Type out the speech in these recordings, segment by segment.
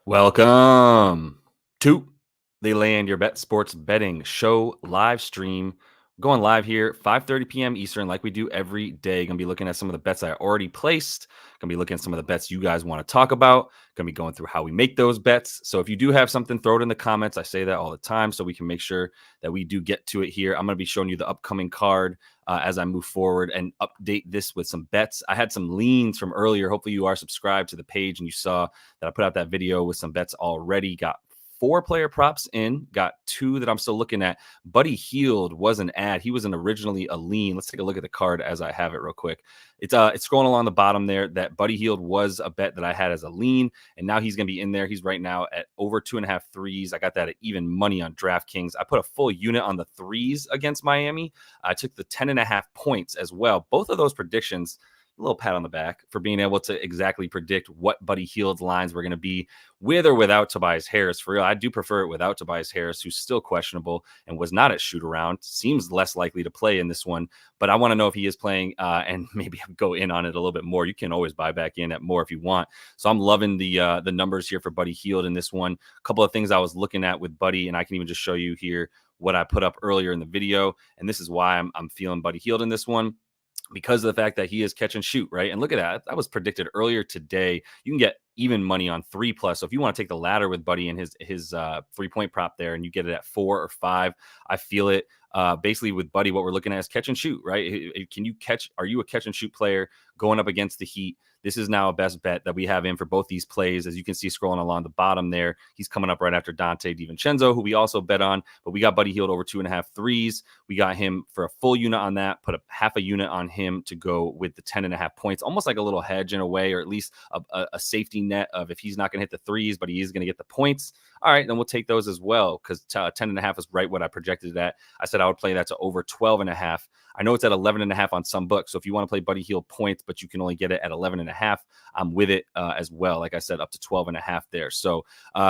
Welcome to the Land Your Bet Sports Betting Show live stream. Going live here, 5:30 p.m. Eastern, like we do every day. Going to be looking at some of the bets I already placed. Going to be looking at some of the bets you guys want to talk about. Going to be going through how we make those bets. So if you do have something, throw it in the comments. I say that all the time so we can make sure that we do get to it here. I'm going to be showing you the upcoming card as I move forward and update this with some bets. I had some leans from earlier. Hopefully you are subscribed to the page and you saw that I put out that video with some bets already. Got 4 player props in, got 2 that I'm still looking at. Buddy Hield was an ad. He wasn't originally a lean. Let's take a look at the card as I have it real quick. It's scrolling along the bottom there. That Buddy Hield was a bet that I had as a lean, and now he's going to be in there. He's right now at over 2.5 threes. I got that at even money on DraftKings. I put a full unit on the threes against Miami. I took the 10.5 points as well. Both of those predictions, a little pat on the back for being able to exactly predict what Buddy Hield's lines were going to be with or without Tobias Harris. For real, I do prefer it without Tobias Harris, who's still questionable and was not at shoot around. Seems less likely to play in this one, but I want to know if he is playing and maybe go in on it a little bit more. You can always buy back in at more if you want. So I'm loving the numbers here for Buddy Hield in this one. A couple of things I was looking at with Buddy, and I can even just show you here what I put up earlier in the video. And this is why I'm feeling Buddy Hield in this one, because of the fact that he is catch and shoot, right? And look at that. That was predicted earlier today. You can get even money on 3+. So if you want to take the ladder with Buddy and his 3-point prop there and you get it at 4 or 5, I feel it. Basically with Buddy, what we're looking at is catch and shoot, right? Can you catch? Are you a catch and shoot player going up against the Heat? This is now a best bet that we have in for both these plays. As you can see scrolling along the bottom there, he's coming up right after Dante DiVincenzo, who we also bet on, but we got Buddy Hield over 2.5 threes. We got him for a full unit on that, put a half a unit on him to go with the 10.5 points, almost like a little hedge in a way, or at least a safety net of if he's not going to hit the threes, but he is going to get the points. All right, then we'll take those as well, because 10.5 is right what I projected it at. I said I would play that to over 12.5. I know it's at 11.5 on some books. So if you want to play Buddy Hield points, but you can only get it at 11.5, I'm with it as well. Like I said, up to 12.5 there. So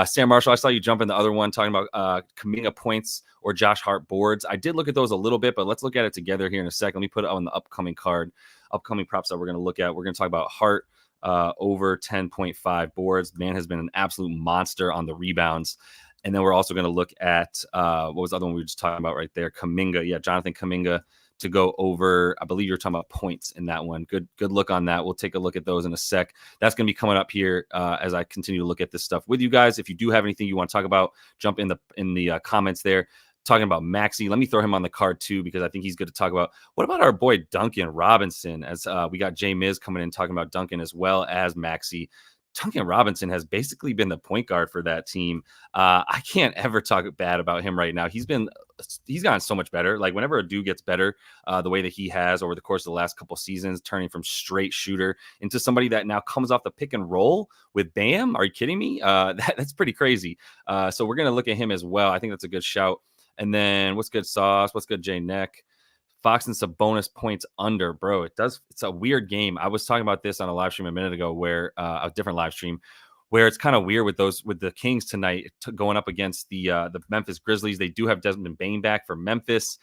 Sam Marshall, I saw you jump in the other one talking about Kaminga points or Josh Hart boards. I did look at those a little bit, but let's look at it together here in a second. Let me put it on the upcoming card, upcoming props that we're going to look at. We're going to talk about Hart over 10.5 boards. Man has been an absolute monster on the rebounds. And then we're also going to look at what was the other one we were just talking about right there? Kaminga. Yeah, Jonathan Kaminga to go over. I believe you're talking about points in that one. Good look on that. We'll take a look at those in a sec. That's going to be coming up here as I continue to look at this stuff with you guys. If you do have anything you want to talk about, jump in the comments there. Talking about Maxey, let me throw him on the card too, because I think he's good to talk about. What about our boy Duncan Robinson? As we got Jay Miz coming in talking about Duncan as well as Maxey. Duncan Robinson has basically been the point guard for that team. I can't ever talk bad about him right now. He's gotten so much better. Like whenever a dude gets better, the way that he has over the course of the last couple seasons, turning from straight shooter into somebody that now comes off the pick and roll with Bam. Are you kidding me? That's pretty crazy. So we're going to look at him as well. I think that's a good shout. And then what's good, Sauce? What's good, Jay Neck? Fox and bonus points under, bro. It's a weird game. I was talking about this on a live stream a minute ago, where a different live stream, where it's kind of weird with the Kings tonight going up against the Memphis Grizzlies. They do have Desmond Bane back for Memphis.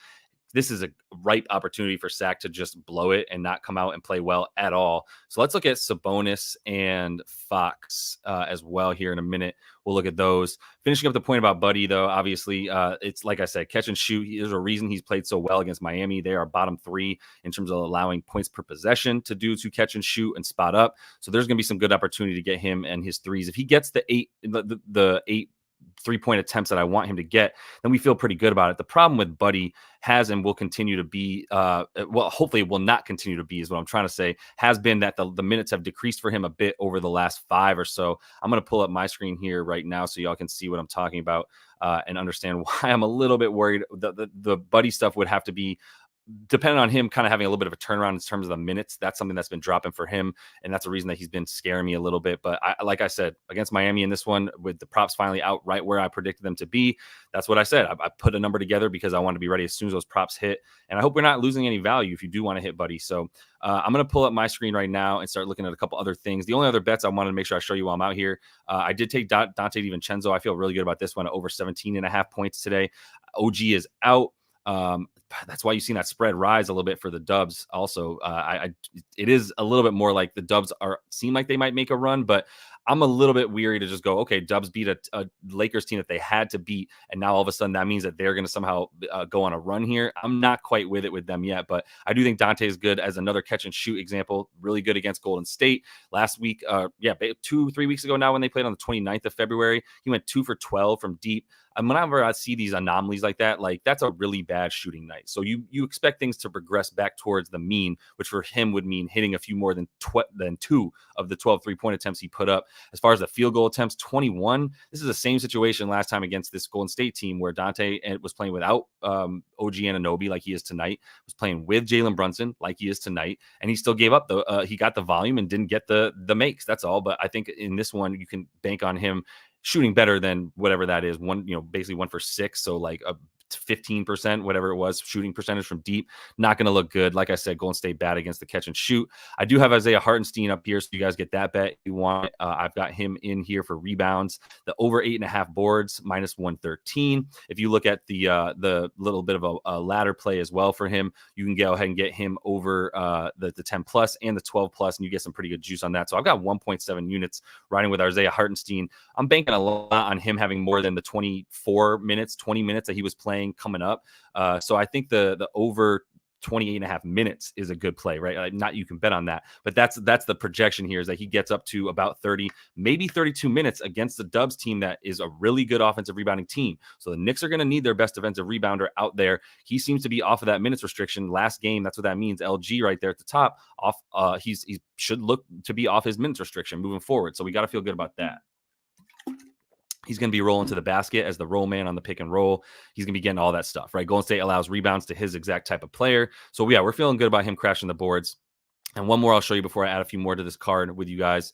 This is a ripe opportunity for Sac to just blow it and not come out and play well at all. So let's look at Sabonis and Fox as well here in a minute. We'll look at those. Finishing up the point about Buddy, though, obviously, it's like I said, catch and shoot. There's a reason he's played so well against Miami. They are bottom 3 in terms of allowing points per possession to dudes who catch and shoot and spot up. So there's going to be some good opportunity to get him and his threes. If he gets the 8 3-point attempts that I want him to get, then we feel pretty good about it. The problem with Buddy has and will continue to be, hopefully it will not continue to be, is what I'm trying to say, has been that the minutes have decreased for him a bit over the last 5 or so. I'm going to pull up my screen here right now so y'all can see what I'm talking about and understand why I'm a little bit worried. The Buddy stuff would have to be depending on him kind of having a little bit of a turnaround in terms of the minutes. That's something that's been dropping for him, and that's a reason that he's been scaring me a little bit. But like I said, against Miami in this one, with the props finally out right where I predicted them to be, that's what I said. I put a number together because I want to be ready as soon as those props hit, and I hope we're not losing any value if you do want to hit Buddy. So I'm going to pull up my screen right now and start looking at a couple other things. The only other bets I wanted to make sure I show you while I'm out here, I did take Dante DiVincenzo. I feel really good about this one at over 17.5 points today. OG is out. That's why you've seen that spread rise a little bit for the Dubs. Also, it is a little bit more like the Dubs seem like they might make a run, but I'm a little bit weary to just go, okay, Dubs beat a Lakers team that they had to beat, and now all of a sudden that means that they're going to somehow go on a run here. I'm not quite with it with them yet, but I do think Dante is good as another catch and shoot example. Really good against Golden State last week. 2-3 weeks ago now when they played on the 29th of February, he went 2 for 12 from deep. And whenever I see these anomalies like that, like that's a really bad shooting night. So you expect things to progress back towards the mean, which for him would mean hitting a few more than 2 of the 12 three-point attempts he put up. As far as the field goal attempts, 21. This is the same situation last time against this Golden State team where Dante was playing without OG Anunoby like he is tonight, was playing with Jalen Brunson like he is tonight, and he still gave up he got the volume and didn't get the makes. That's all. But I think in this one you can bank on him shooting better than whatever that is. Basically 1 for 6. So like a 15%, whatever it was, shooting percentage from deep, not going to look good. Like I said, Golden State bad against the catch and shoot. I do have Isaiah Hartenstein up here, so you guys get that bet if you want. I've got him in here for rebounds. The over 8.5 boards, -113. If you look at the little bit of a ladder play as well for him, you can go ahead and get him over the 10 plus and the 12 plus, and you get some pretty good juice on that. So I've got 1.7 units riding with Isaiah Hartenstein. I'm banking a lot on him having more than the 20 minutes that he was playing coming up. So I think the over 28.5 minutes is a good play, right? Like, not you can bet on that, but that's the projection here is that he gets up to about 30, maybe 32 minutes against the Dubs team that is a really good offensive rebounding team. So the Knicks are going to need their best defensive rebounder out there. He seems to be off of that minutes restriction last game. That's what that means. LG right there at the top off. He should look to be off his minutes restriction moving forward. So we got to feel good about that. He's going to be rolling to the basket as the roll man on the pick and roll. He's going to be getting all that stuff, right? Golden State allows rebounds to his exact type of player. So, yeah, we're feeling good about him crashing the boards. And one more I'll show you before I add a few more to this card with you guys.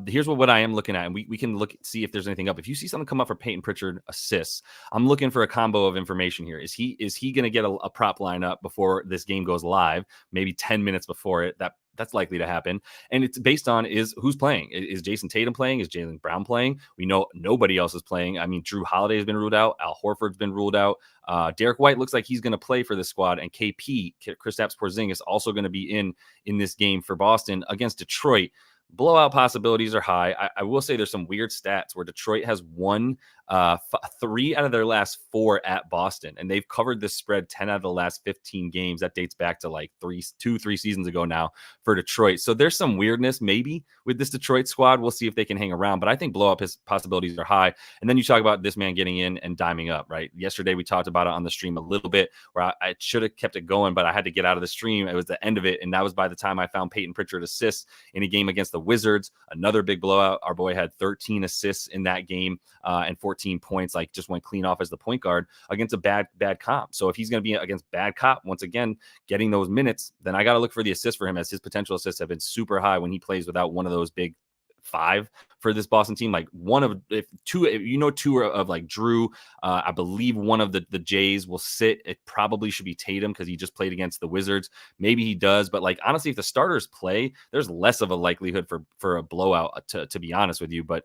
Here's what I am looking at, and we can see if there's anything up. If you see something come up for Payton Pritchard assists, I'm looking for a combo of information here. Is he going to get a prop line up before this game goes live, maybe 10 minutes before it? That's likely to happen. And it's based on who's playing. Is Jason Tatum playing? Is Jaylen Brown playing? We know nobody else is playing. I mean, Drew Holiday has been ruled out. Al Horford's been ruled out. Derek White looks like he's going to play for this squad. And Kristaps Porzingis, also going to be in this game for Boston against Detroit. Blowout possibilities are high. I will say there's some weird stats where Detroit has won 3 out of their last 4 at Boston, and they've covered this spread 10 out of the last 15 games. That dates back to like 3 seasons ago now for Detroit. So there's some weirdness maybe with this Detroit squad. We'll see if they can hang around, but I think blow up his possibilities are high. And then you talk about this man getting in and diming up, right? Yesterday we talked about it on the stream a little bit where I should have kept it going, but I had to get out of the stream. It was the end of it, and that was by the time I found Payton Pritchard assists in a game against the Wizards. Another big blowout. Our boy had 13 assists in that game and 14 points, like just went clean off as the point guard against a bad comp. So if he's going to be against bad cop, once again, getting those minutes, then I got to look for the assist for him, as his potential assists have been super high when he plays without one of those big 5 for this Boston team. Like two of like Drew, I believe one of the Jays will sit. It probably should be Tatum because he just played against the Wizards. Maybe he does, but like honestly, if the starters play, there's less of a likelihood for a blowout, to be honest with you. But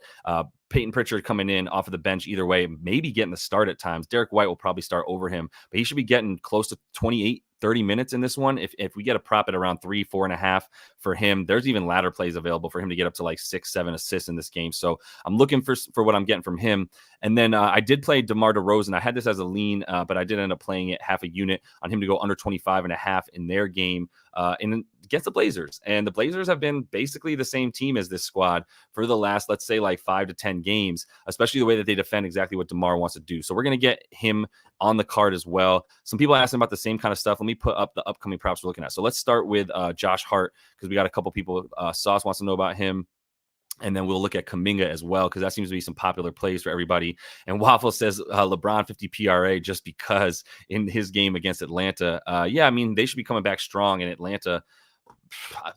Payton Pritchard coming in off of the bench either way, maybe getting the start at times. Derek White will probably start over him, but he should be getting close to 28-30 minutes in this one. If we get a prop at around 3-4.5 for him, there's even ladder plays available for him to get up to like 6-7 assists in this game. So I'm looking for what I'm getting from him. And then I did play DeMar DeRozan. I had this as a lean, but I did end up playing it half a unit on him to go under 25.5 in their game against the Blazers. And the Blazers have been basically the same team as this squad for the last, let's say, like 5 to 10 games, especially the way that they defend exactly what DeMar wants to do. So we're going to get him on the card as well. Some people asking about the same kind of stuff. Let me put up the upcoming props we're looking at. So let's start with Josh Hart, because we got a couple people. Sauce wants to know about him. And then we'll look at Kaminga as well, because that seems to be some popular plays for everybody. And Waffle says LeBron 50 PRA just because in his game against Atlanta. Yeah, I mean, they should be coming back strong in Atlanta.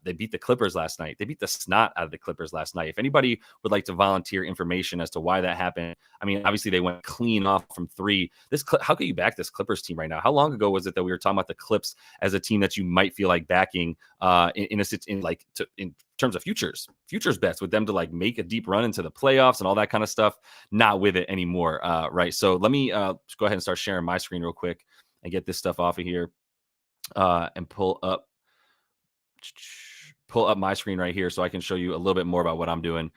They beat the Clippers last night. They beat the snot out of the Clippers last night. If anybody would like to volunteer information as to why that happened, I mean, obviously they went clean off from 3. How could you back this Clippers team right now? How long ago was it that we were talking about the Clips as a team that you might feel like backing in terms of futures bets with them to like make a deep run into the playoffs and all that kind of stuff? Not with it anymore, right? So let me go ahead and start sharing my screen real quick and get this stuff off of here and pull up my screen right here so I can show you a little bit more about what I'm doing.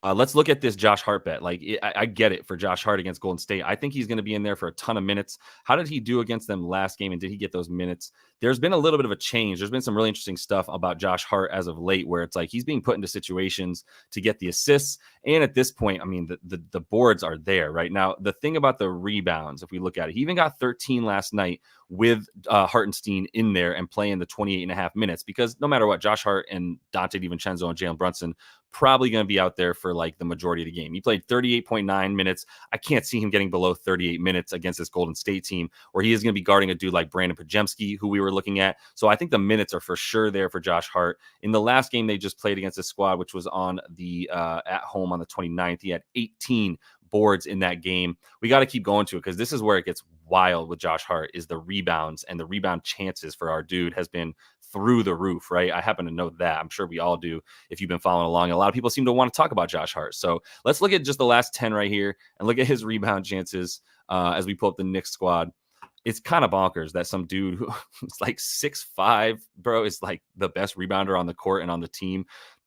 Let's look at this Josh Hart bet. Like, I get it for Josh Hart against Golden State. I think he's going to be in there for a ton of minutes. How did he do against them last game, and did he get those minutes? There's been a little bit of a change. There's been some really interesting stuff about Josh Hart as of late, where it's like he's being put into situations to get the assists. And at this point, I mean, the boards are there right now. The thing about the rebounds, if we look at it, he even got 13 last night with Hartenstein in there and playing the 28 and a half minutes, because no matter what, Josh Hart and Dante DiVincenzo and Jaylen Brunson probably going to be out there for like the majority of the game. He played 38.9 minutes. I can't see him getting below 38 minutes against this Golden State team, where he is going to be guarding a dude like Brandon Pajemski, who we were looking at. So I think the minutes are for sure there for Josh Hart. In the last game they just played against this squad, which was on the at home on the 29th, he had 18 boards in that game. We got to keep going to it, because this is where it gets wild with Josh Hart, is the rebounds, and the rebound chances for our dude has been through the roof, right? I happen to know that. I'm sure we all do if you've been following along. A lot of people seem to want to talk about Josh Hart. So let's look at just the last 10 right here and look at his rebound chances as we pull up the Knicks squad. It's kind of bonkers that some dude who's like 6'5", bro, is like the best rebounder on the court and on the team.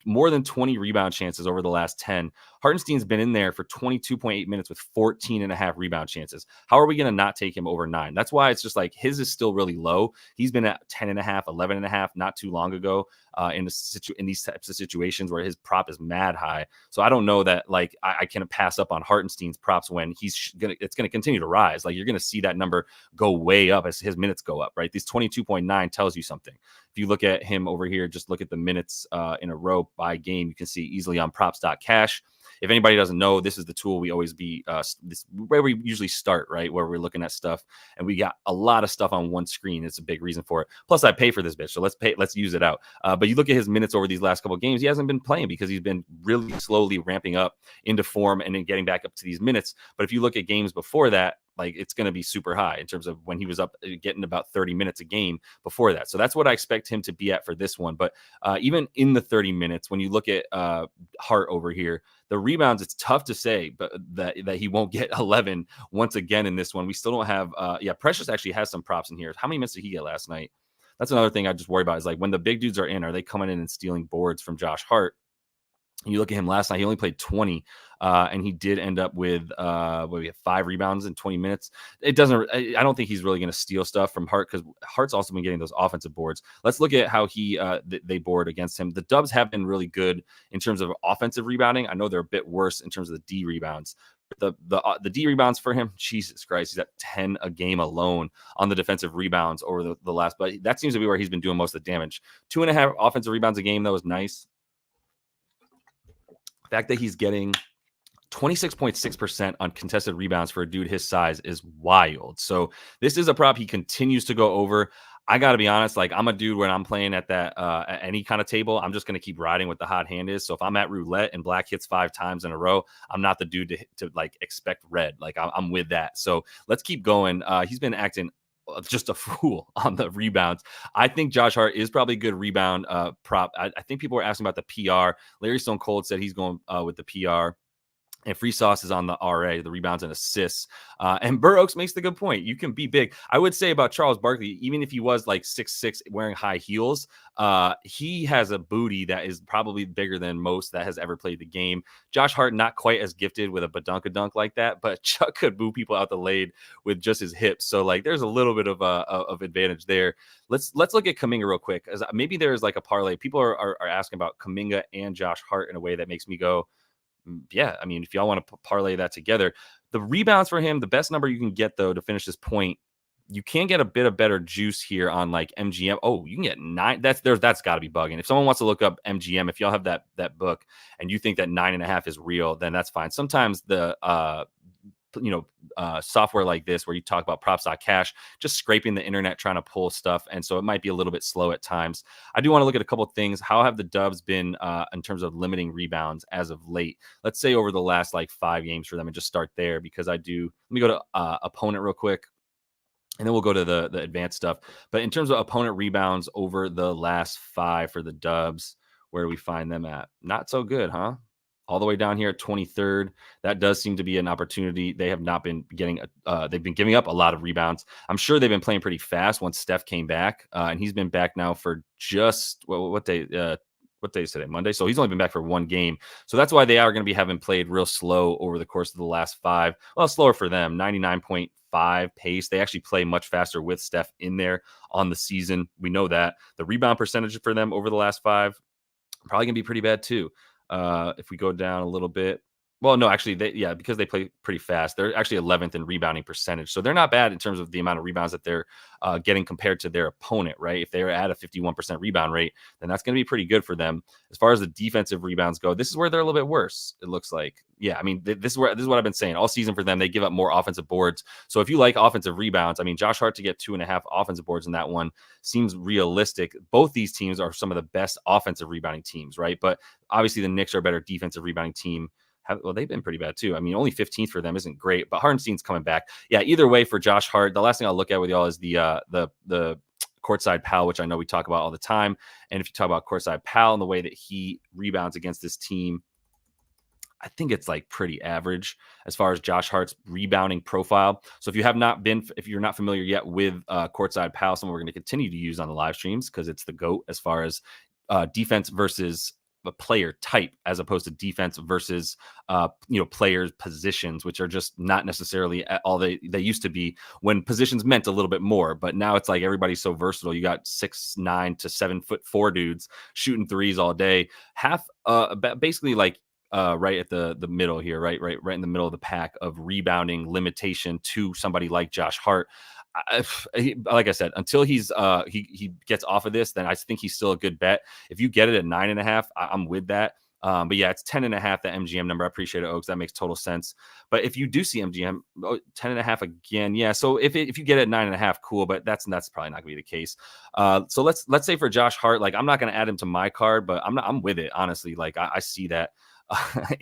More than 20 rebound chances over the last 10. Hartenstein's been in there for 22.8 minutes with 14 and a half rebound chances. How are we going to not take him over 9? That's why it's just like his is still really low. He's been at 10 and a half, 11 and a half not too long ago in these types of situations where his prop is mad high. So I don't know that like I can pass up on Hartenstein's props when it's going to continue to rise. Like, you're going to see that number go way up as his minutes go up, right? These 22.9 tells you something. If you look at him over here, just look at the minutes in a row by game, you can see easily on props.cash. If anybody doesn't know, this is the tool we always be this where we usually start, right? Where we're looking at stuff, and we got a lot of stuff on one screen. It's a big reason for it. Plus, I pay for this bitch, so let's use it out. But you look at his minutes over these last couple of games, he hasn't been playing because he's been really slowly ramping up into form and then getting back up to these minutes. But if you look at games before that, like, it's going to be super high in terms of when he was up getting about 30 minutes a game before that. So that's what I expect him to be at for this one. But even in the 30 minutes, when you look at Hart over here, the rebounds, it's tough to say, but that he won't get 11 once again in this one. We still don't have, Precious actually has some props in here. How many minutes did he get last night? That's another thing I just worry about, is like when the big dudes are in, are they coming in and stealing boards from Josh Hart? You look at him last night, he only played 20, and he did end up with we have 5 rebounds in 20 minutes. I don't think he's really going to steal stuff from Hart, because Hart's also been getting those offensive boards. Let's look at how they board against him. The Dubs have been really good in terms of offensive rebounding. I know they're a bit worse in terms of the D rebounds. The D rebounds for him, Jesus Christ, he's at 10 a game alone on the defensive rebounds over the last, but that seems to be where he's been doing most of the damage. 2.5 offensive rebounds a game, that was nice. The fact that he's getting 26.6% on contested rebounds for a dude his size is wild. So this is a prop he continues to go over. I got to be honest, like, I'm a dude when I'm playing at that at any kind of table, I'm just going to keep riding what the hot hand is. So if I'm at roulette and black hits 5 times in a row, I'm not the dude to like expect red. Like, I'm with that. So let's keep going. He's been acting just a fool on the rebounds. I think Josh Hart is probably a good rebound prop. I think people were asking about the PR. Larry Stone Cold said he's going with the PR. And Free Sauce is on the RA, the rebounds and assists. And Burr Oaks makes the good point. You can be big. I would say about Charles Barkley, even if he was like 6'6", wearing high heels, he has a booty that is probably bigger than most that has ever played the game. Josh Hart, not quite as gifted with a badunk like that, but Chuck could move people out the lane with just his hips. So like, there's a little bit of advantage there. Let's look at Kaminga real quick, as maybe there's like a parlay. People are asking about Kaminga and Josh Hart in a way that makes me go, yeah, I mean, if y'all want to parlay that together, the rebounds for him, the best number you can get though to finish this point, you can get a bit of better juice here on like MGM. Oh, you can get 9. That's got to be bugging. If someone wants to look up MGM, if y'all have that book and you think that 9.5 is real, then that's fine. Sometimes the software like this, where you talk about props.cash, just scraping the internet trying to pull stuff, and so it might be a little bit slow at times. I do want to look at a couple of things. How have the Dubs been in terms of limiting rebounds as of late? Let's say over the last like 5 games for them, and just start there, because let me go to opponent real quick, and then we'll go to the advanced stuff. But in terms of opponent rebounds over the last 5 for the Dubs, where do we find them at? Not so good, huh? All the way down here at 23rd. That does seem to be an opportunity. They have not been getting, they've been giving up a lot of rebounds. I'm sure they've been playing pretty fast once Steph came back, and he's been back now for just what day? what day is today? Monday. So he's only been back for one game. So that's why they are going to be having played real slow over the course of the last 5. Well, slower for them, 99.5 pace. They actually play much faster with Steph in there on the season. We know that. The rebound percentage for them over the last 5, probably going to be pretty bad too. If we go down a little bit, well, no, actually, because they play pretty fast, they're actually 11th in rebounding percentage. So they're not bad in terms of the amount of rebounds that they're getting compared to their opponent, right? If they're at a 51% rebound rate, then that's going to be pretty good for them. As far as the defensive rebounds go, this is where they're a little bit worse, it looks like. Yeah, I mean, this is what I've been saying all season for them. They give up more offensive boards. So if you like offensive rebounds, I mean, Josh Hart to get 2.5 offensive boards in that one seems realistic. Both these teams are some of the best offensive rebounding teams, right? But obviously the Knicks are a better defensive rebounding team. Well, they've been pretty bad too. I mean, only 15th for them isn't great, but Hartenstein's coming back. Yeah, either way for Josh Hart, the last thing I'll look at with y'all is the courtside pal, which I know we talk about all the time. And if you talk about courtside pal and the way that he rebounds against this team, I think it's like pretty average as far as Josh Hart's rebounding profile. So if you're not familiar yet with courtside pal, something we're going to continue to use on the live streams because it's the GOAT as far as defense versus a player type, as opposed to defense versus players positions, which are just not necessarily at all they used to be when positions meant a little bit more. But now it's like everybody's so versatile. You got 6'9" to 7'4" dudes shooting threes all day, basically like right at the middle here, right in the middle of the pack of rebounding limitation to somebody like Josh Hart. Like I said, until he gets off of this, then I think he's still a good bet. If you get it at 9.5, I'm with that. But yeah, it's 10.5, the MGM number. I appreciate it, Oaks. That makes total sense. But if you do see MGM 10.5 again, yeah. So if you get it at 9.5, cool. But that's probably not gonna be the case. So let's say for Josh Hart, like I'm not gonna add him to my card, but I'm with it honestly. Like I see that.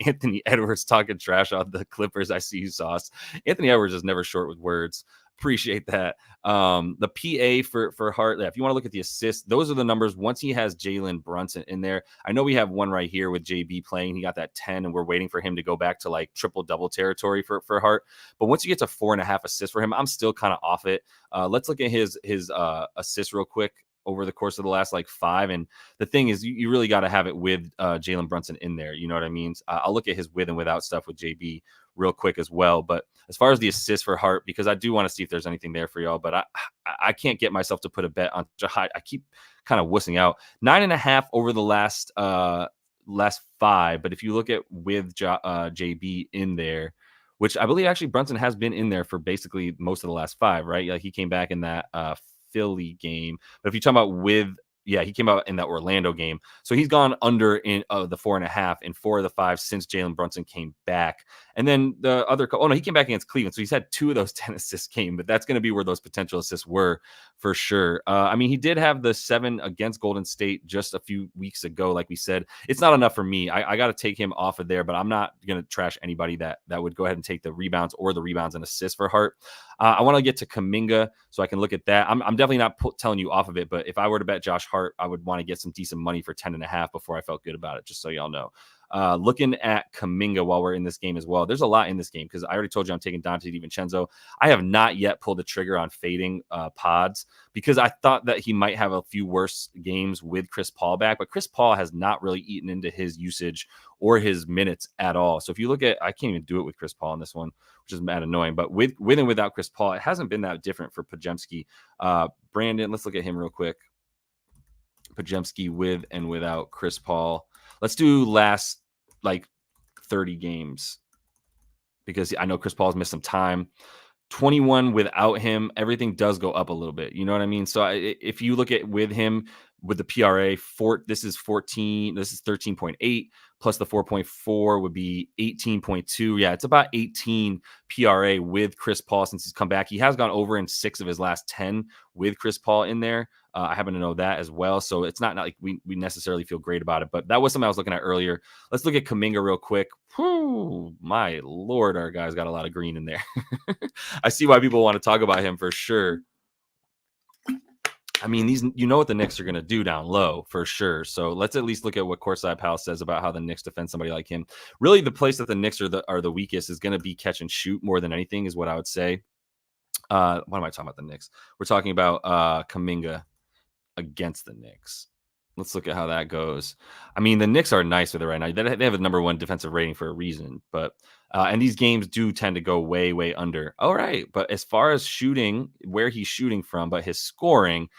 Anthony Edwards talking trash on the Clippers. I see you, Sauce. Anthony Edwards is never short with words. Appreciate that. The PA for Hart, if you want to look at the assists, those are the numbers once he has Jaylen Brunson in there. I know we have one right here with JB playing. He got that 10, and we're waiting for him to go back to like triple-double territory for Hart. But once you get to 4.5 assists for him, I'm still kind of off it. Let's look at his assists real quick over the course of the last like 5. And the thing is, you really got to have it with Jaylen Brunson in there. You know what I mean? I'll look at his with and without stuff with JB real quick as well. But as far as the assists for Hart, because I do want to see if there's anything there for y'all, but I can't get myself to put a bet on high. I keep kind of wussing out. 9.5 over the last 5. But if you look at with JB in there, which I believe actually Brunson has been in there for basically most of the last 5, right? Like he came back in that Philly game. But if you're talking about he came out in that Orlando game. So he's gone under in the 4.5 in 4 of the 5 since Jaylen Brunson came back. And then the other, he came back against Cleveland. So he's had 2 of those 10 assist game, but that's going to be where those potential assists were for sure. I mean, he did have the 7 against Golden State just a few weeks ago. Like we said, it's not enough for me. I got to take him off of there, but I'm not going to trash anybody that would go ahead and take the rebounds or the rebounds and assists for Hart. I want to get to Kaminga so I can look at that. I'm definitely not telling you off of it, but if I were to bet Josh Hart, I would want to get some decent money for 10.5 before I felt good about it, just so y'all know. Looking at Kaminga while we're in this game as well, there's a lot in this game because I already told you I'm taking Dante DiVincenzo. I have not yet pulled the trigger on fading pods because I thought that he might have a few worse games with Chris Paul back, but Chris Paul has not really eaten into his usage or his minutes at all. So if you look at, I can't even do it with Chris Paul in this one, which is mad annoying, but with and without Chris Paul, it hasn't been that different for Pajemski. Brandon, let's look at him real quick. Pajemski with and without Chris Paul. Let's do last like 30 games because I know Chris Paul's missed some time. 21 without him, everything does go up a little bit. You know what I mean? So if you look at with him, with the PRA, this is 14, this is 13.8 plus the 4.4 would be 18.2. Yeah, it's about 18 PRA with Chris Paul since he's come back. He has gone over in 6 of his last 10 with Chris Paul in there. I happen to know that as well. So it's not like we necessarily feel great about it, but that was something I was looking at earlier. Let's look at Kaminga real quick. Whew, my Lord, our guy's got a lot of green in there. I see why people want to talk about him for sure. I mean, you know what the Knicks are going to do down low for sure. So let's at least look at what Courtside Pal says about how the Knicks defend somebody like him. Really, the place that the Knicks are the weakest is going to be catch and shoot more than anything is what I would say. What am I talking about the Knicks? We're talking about Kaminga against the Knicks. Let's look at how that goes. I mean, the Knicks are nice with it right now. They have a number one defensive rating for a reason, but and these games do tend to go way, way under. All right, but as far as shooting, where he's shooting from, but his scoring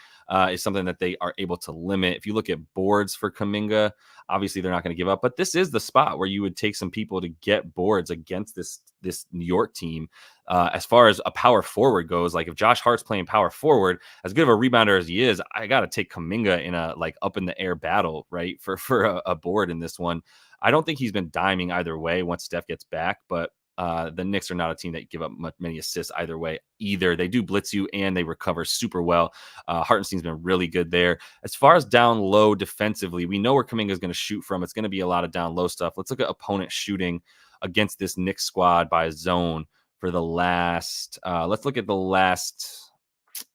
is something that they are able to limit. If you look at boards for Kaminga, obviously they're not going to give up, but this is the spot where you would take some people to get boards against this New York team. As far as a power forward goes, like if Josh Hart's playing power forward, as good of a rebounder as he is, I got to take Kaminga in a like up in the air battle, right? For a board in this one. I don't think he's been diming either way once Steph gets back, but the Knicks are not a team that give up many assists either way either. They do blitz you and they recover super well. Hartenstein's been really good there. As far as down low defensively, we know where Kaminga is going to shoot from. It's going to be a lot of down low stuff. Let's look at opponent shooting against this Knicks squad by zone for the last. Let's look at the last.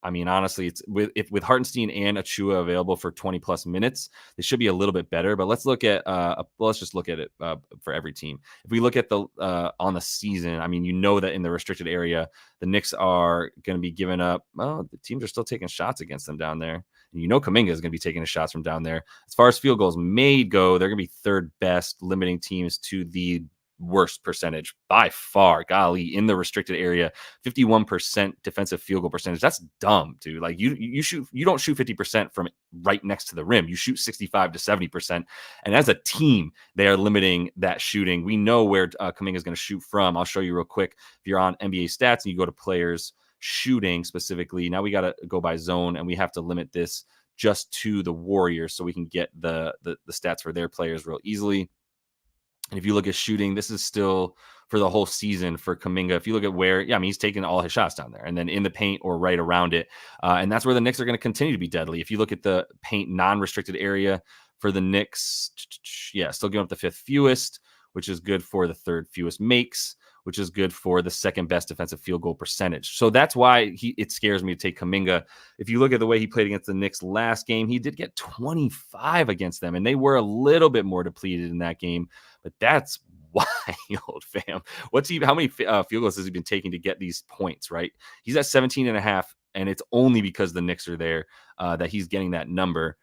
I mean, honestly, it's with Hartenstein and Achua available for 20 plus minutes, they should be a little bit better. But let's look at let's just look at it for every team. If we look at the on the season, I mean, you know that in the restricted area, the Knicks are going to be giving up. Well, the teams are still taking shots against them down there. And you know, Kaminga is going to be taking the shots from down there. As far as field goals made go, they're going to be third best, limiting teams to the worst percentage by far. Golly, in the restricted area, 51% defensive field goal percentage. That's dumb, dude. Like you don't shoot 50% from right next to the rim. You shoot 65 to 70%. And as a team, they are limiting that shooting. We know where Kaminga is going to shoot from. I'll show you real quick. If you're on NBA stats and you go to players shooting specifically, now we got to go by zone and we have to limit this just to the Warriors so we can get the stats for their players real easily. And if you look at shooting, this is still for the whole season for Kaminga. If you look at where, I mean, he's taking all his shots down there and then in the paint or right around it. And that's where the Knicks are going to continue to be deadly. If you look at the paint non-restricted area for the Knicks, still giving up the fifth fewest, which is good for the third fewest makes, which is good for the second best defensive field goal percentage. So that's why it scares me to take Kaminga. If you look at the way he played against the Knicks last game, he did get 25 against them, and they were a little bit more depleted in that game. But that's wild, fam. How many field goals has he been taking to get these points, right? He's at 17 and a half, and it's only because the Knicks are there that he's getting that number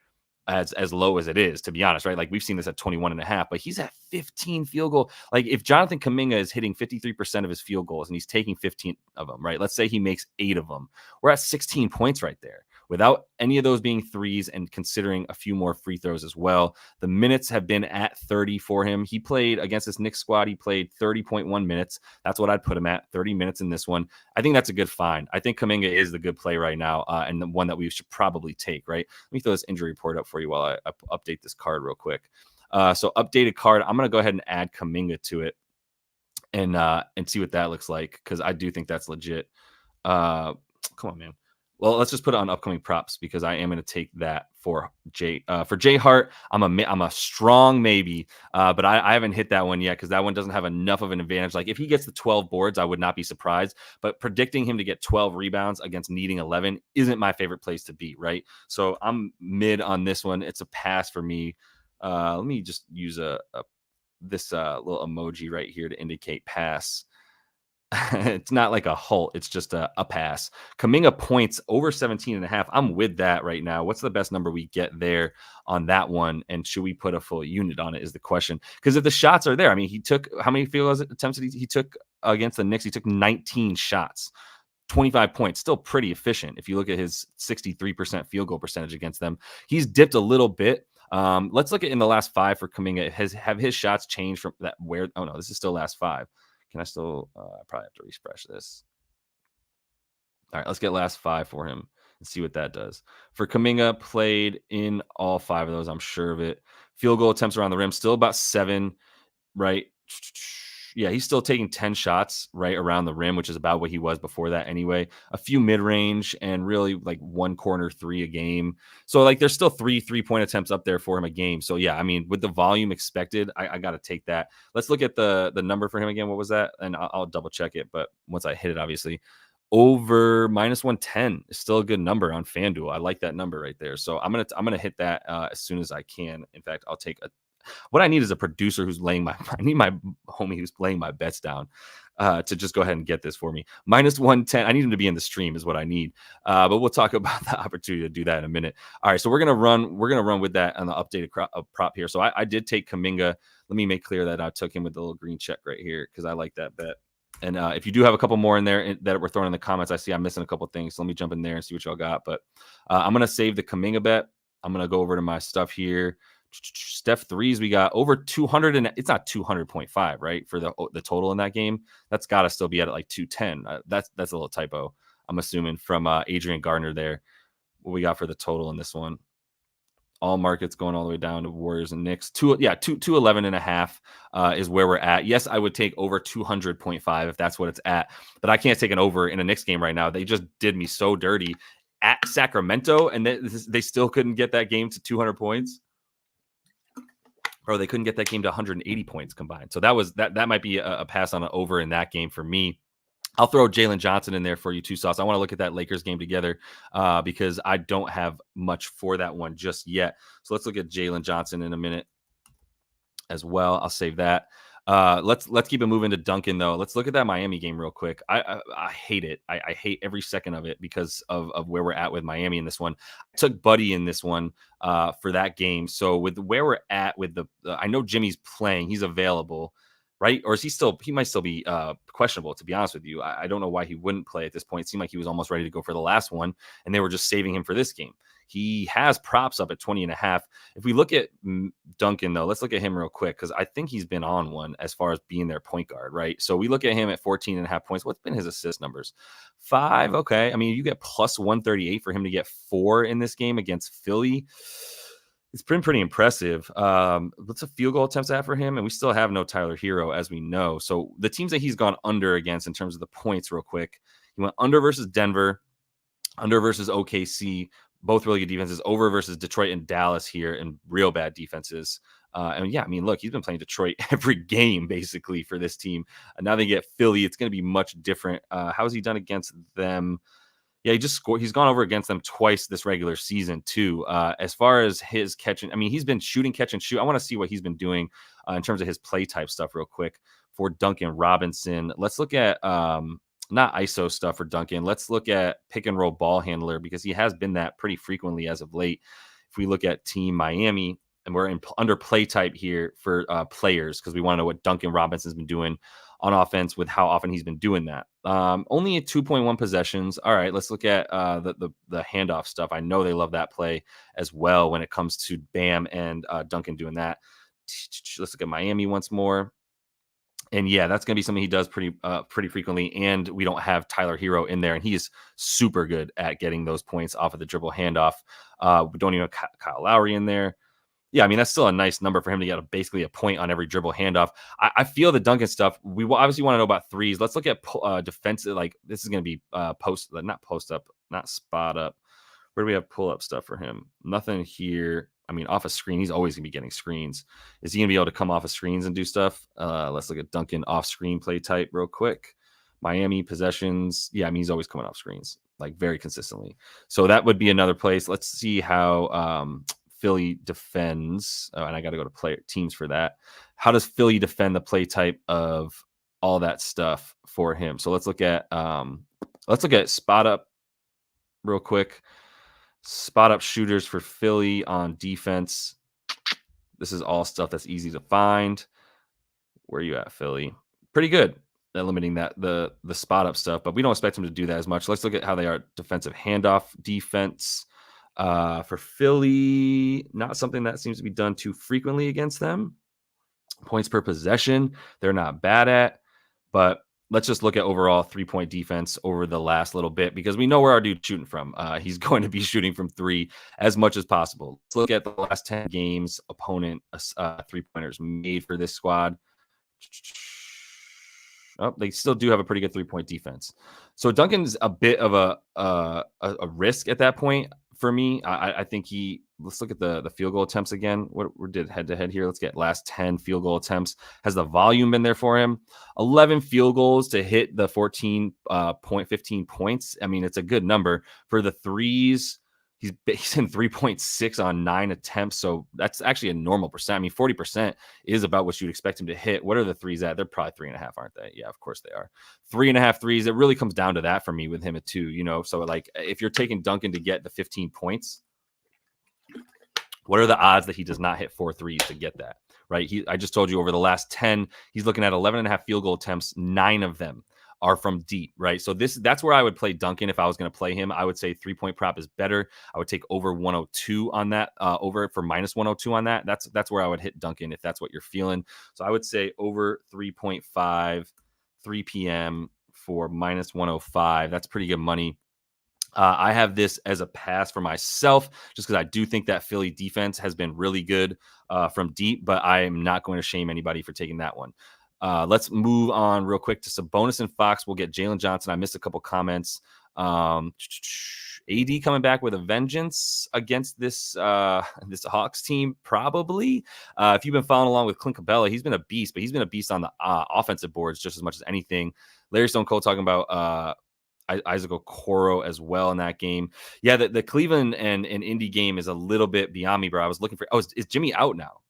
as low as it is, to be honest, right? Like we've seen this at 21 and a half, but he's at 15 field goal. Like if Jonathan Kaminga is hitting 53% of his field goals and he's taking 15 of them, right? Let's say he makes 8 of them. We're at 16 points right there without any of those being threes and considering a few more free throws as well. The minutes have been at 30 for him. He played against this Knicks squad. He played 30.1 minutes. That's what I'd put him at, 30 minutes in this one. I think that's a good find. I think Kaminga is the good play right now and the one that we should probably take, right? Let me throw this injury report up for you while I update this card real quick. So updated card, I'm going to go ahead and add Kaminga to it and see what that looks like because I do think that's legit. Come on, man. Well, let's just put it on upcoming props because I am going to take that for Jay Hart. I'm a strong maybe, but I haven't hit that one yet because that one doesn't have enough of an advantage. Like if he gets the 12 boards, I would not be surprised. But predicting him to get 12 rebounds against needing 11 isn't my favorite place to be, right? So I'm mid on this one. It's a pass for me. Let me just use this little emoji right here to indicate pass. It's not like a halt. It's just a pass. Kaminga points over 17 and a half. I'm with that right now. What's the best number we get there on that one? And should we put a full unit on it is the question. Because if the shots are there, I mean, he took how many field attempts he took against the Knicks? He took 19 shots, 25 points, still pretty efficient. If you look at his 63% field goal percentage against them, he's dipped a little bit. Let's look at in the last 5 for Kaminga. Have his shots changed from that? Oh no, this is still last 5. Can I still I probably have to refresh this. All right, let's get last 5 for him and see what that does. For Kaminga, played in all 5 of those, I'm sure of it. Field goal attempts around the rim, still about 7, right? Yeah, he's still taking 10 shots right around the rim, which is about what he was before that anyway. A few mid-range and really like 1 corner 3 a game. So like there's still 3 3-point attempts up there for him a game. So yeah, I mean, with the volume expected, I got to take that. Let's look at the number for him again. What was that? And I'll double check it. But once I hit it, obviously, over -110 is still a good number on FanDuel. I like that number right there. So I'm gonna hit that as soon as I can. In fact, I'll take what I need is a producer who's laying my. I need my homie who's laying my bets down to just go ahead and get this for me. -110. I need him to be in the stream is what I need. But we'll talk about the opportunity to do that in a minute. All right, so we're gonna run with that on the updated prop here. So I did take Kaminga. Let me make clear that I took him with the little green check right here because I like that bet. And if you do have a couple more in there that we're throwing in the comments, I see I'm missing a couple things. So let me jump in there and see what y'all got. But I'm going to save the Kaminga bet. I'm going to go over to my stuff here. Steph threes, we got over 200, and it's not 200.5, right? For the total in that game. That's got to still be at like 210. That's a little typo, I'm assuming, from Adrian Gardner there. What we got for the total in this one? All markets going all the way down to Warriors and Knicks. 211.5 is where we're at. Yes, I would take over 200.5 if that's what it's at, but I can't take an over in a Knicks game right now. They just did me so dirty at Sacramento, and they still couldn't get that game to 200 points. Or they couldn't get that game to 180 points combined. So that might be a pass on an over in that game for me. I'll throw Jaylen Johnson in there for you too, Sauce. I want to look at that Lakers game together because I don't have much for that one just yet. So let's look at Jaylen Johnson in a minute as well. I'll save that. Let's keep it moving to Duncan though. Let's look at that Miami game real quick. I hate it. I hate every second of it because of where we're at with Miami in this one. I took Buddy in this one for that game. So with where we're at with I know Jimmy's playing. He's available. Right? Or is he might still be questionable, to be honest with you. I don't know why he wouldn't play at this point. It seemed like he was almost ready to go for the last one, and they were just saving him for this game. He has props up at 20.5. If we look at Duncan, though, let's look at him real quick because I think he's been on one as far as being their point guard, right? So we look at him at 14.5 points. What's been his assist numbers? 5. Okay. I mean, you get plus 138 for him to get 4 in this game against Philly. It's been pretty impressive. What's a field goal attempts at for him? And we still have no Tyler Hero, as we know. So the teams that he's gone under against in terms of the points real quick, he went under versus Denver, under versus OKC, both really good defenses, over versus Detroit and Dallas here, and real bad defenses. And yeah, I mean, look, he's been playing Detroit every game basically for this team. And now they get Philly. It's going to be much different. How has he done against them? Yeah, he just scored. He's gone over against them twice this regular season, too. As far as his catching, I mean, he's been shooting, catch, and shoot. I want to see what he's been doing in terms of his play type stuff real quick for Duncan Robinson. Let's look at not ISO stuff for Duncan. Let's look at pick and roll ball handler because he has been that pretty frequently as of late. If we look at Team Miami, and we're under play type here for players because we want to know what Duncan Robinson's been doing on offense with how often he's been doing that. Only at 2.1 possessions. All right, let's look at the handoff stuff. I know they love that play as well when it comes to Bam and Duncan doing that. Let's look at Miami once more. And yeah, that's going to be something he does pretty frequently. And we don't have Tyler Hero in there, and he is super good at getting those points off of the dribble handoff. We don't even have Kyle Lowry in there. Yeah, I mean, that's still a nice number for him to get basically a point on every dribble handoff. I feel the Duncan stuff. We obviously want to know about threes. Let's look at defensive. Like, this is going to be not post up, not spot up. Where do we have pull up stuff for him? Nothing here. I mean, off a screen, he's always going to be getting screens. Is he going to be able to come off of screens and do stuff? Let's look at Duncan off screen play type real quick. Miami possessions. Yeah, I mean, he's always coming off screens, like very consistently. So that would be another place. Let's see how Philly defends, and I got to go to player teams for that. How does Philly defend the play type of all that stuff for him? So let's look at spot up real quick. Spot up shooters for Philly on defense. This is all stuff that's easy to find. Where are you at, Philly? Pretty good at limiting that the spot up stuff, but we don't expect them to do that as much. Let's look at how they are defensive handoff defense. For Philly, not something that seems to be done too frequently against them. Points per possession, they're not bad at, but let's just look at overall 3-point defense over the last little bit because we know where our dude's shooting from. He's going to be shooting from 3 as much as possible. Let's look at the last 10 games opponent 3-pointers made for this squad. Oh, they still do have a pretty good 3-point defense. So Duncan's a bit of a risk at that point. For me, I think let's look at the field goal attempts again. What we did head to head here. Let's get last 10 field goal attempts. Has the volume been there for him? 11 field goals to hit the 15 points. I mean, it's a good number for the threes. He's in 3.6 on 9 attempts, so that's actually a normal percent. I mean, 40% is about what you'd expect him to hit. What are the threes at? They're probably 3.5, aren't they? Yeah, of course they are. 3.5 threes. It really comes down to that for me with him at 2, So, like, if you're taking Duncan to get the 15 points, what are the odds that he does not hit 4 threes to get that, right? I just told you over the last 10, he's looking at 11.5 field goal attempts. 9 of them are from deep, right? So that's where I would play Duncan if I was going to play him. I would say 3-point prop is better. I would take over 102 on that, over for minus 102 on that. That's where I would hit Duncan if that's what you're feeling. So I would say over 3.5, 3 p.m. for minus 105. That's pretty good money. I have this as a pass for myself just because I do think that Philly defense has been really good from deep, but I am not going to shame anybody for taking that one. Let's move on real quick to Sabonis and Fox. We'll get Jaylen Johnson. I missed a couple comments. AD coming back with a vengeance against this Hawks team, probably. If you've been following along with Clint Capella, he's been a beast, but he's been a beast on the offensive boards just as much as anything. Larry Stone Cole talking about Isaac Okoro as well in that game. Yeah, the Cleveland and Indy game is a little bit beyond me, bro. I was looking for. Oh, is Jimmy out now?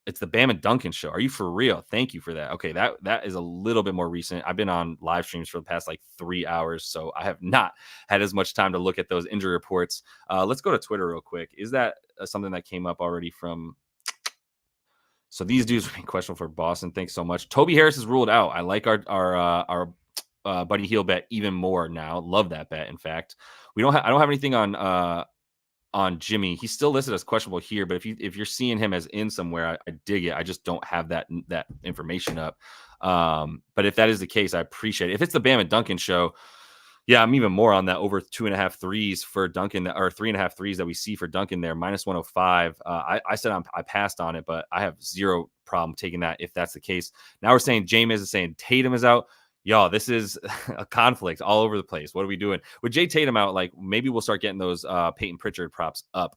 It's the Bam and Duncan show. Are you for real? Thank you for that. Okay, that is a little bit more recent. I've been on live streams for the past like 3 hours, so I have not had as much time to look at those injury reports. Let's go to Twitter real quick. Is that something that came up already from? So these dudes are being questionable for Boston. Thanks so much. Toby Harris is ruled out. I like our Buddy Hield bet even more now. Love that bet. In fact, I don't have anything on Jimmy. He's still listed as questionable here, but if you're seeing him as in somewhere, I dig it. I just don't have that information up. But if that is the case, I appreciate it. If it's the Bam and Duncan show, yeah, I'm even more on that over 2.5 threes for Duncan, or 3.5 threes that we see for Duncan there, minus 105. I said I passed on it, but I have zero problem taking that if that's the case. Now we're saying James is saying Tatum is out. Y'all, this is a conflict all over the place. What are we doing with Jay Tatum out? Like, maybe we'll start getting those Payton Pritchard props up.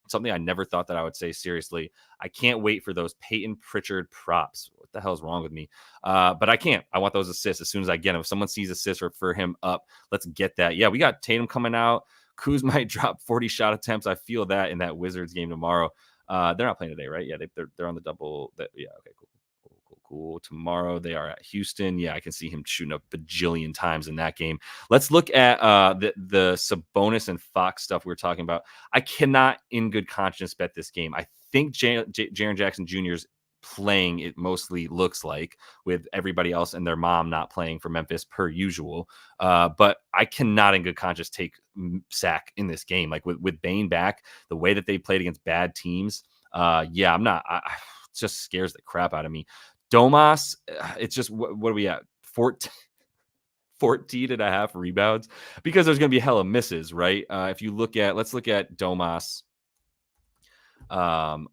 Something I never thought that I would say seriously. I can't wait for those Payton Pritchard props. What the hell is wrong with me? But I can't. I want those assists as soon as I get them. If someone sees assists for him up, let's get that. Yeah, we got Tatum coming out. Kuz might drop 40 shot attempts. I feel that in that Wizards game tomorrow. They're not playing today, right? Yeah, they're on the double. Yeah, okay, cool. Cool. Tomorrow they are at Houston. Yeah, I can see him shooting up bajillion times in that game. Let's look at the Sabonis and Fox stuff we were talking about. I cannot, in good conscience, bet this game. I think Jaren Jackson Jr.'s playing, it mostly looks like, with everybody else and their mom not playing for Memphis per usual. But I cannot, in good conscience, take sack in this game. Like with Bane back, the way that they played against bad teams. Yeah, I'm not. It just scares the crap out of me. Domas, it's just, what are we at? 14 and a half rebounds, because there's going to be hella misses, right? Let's look at Domas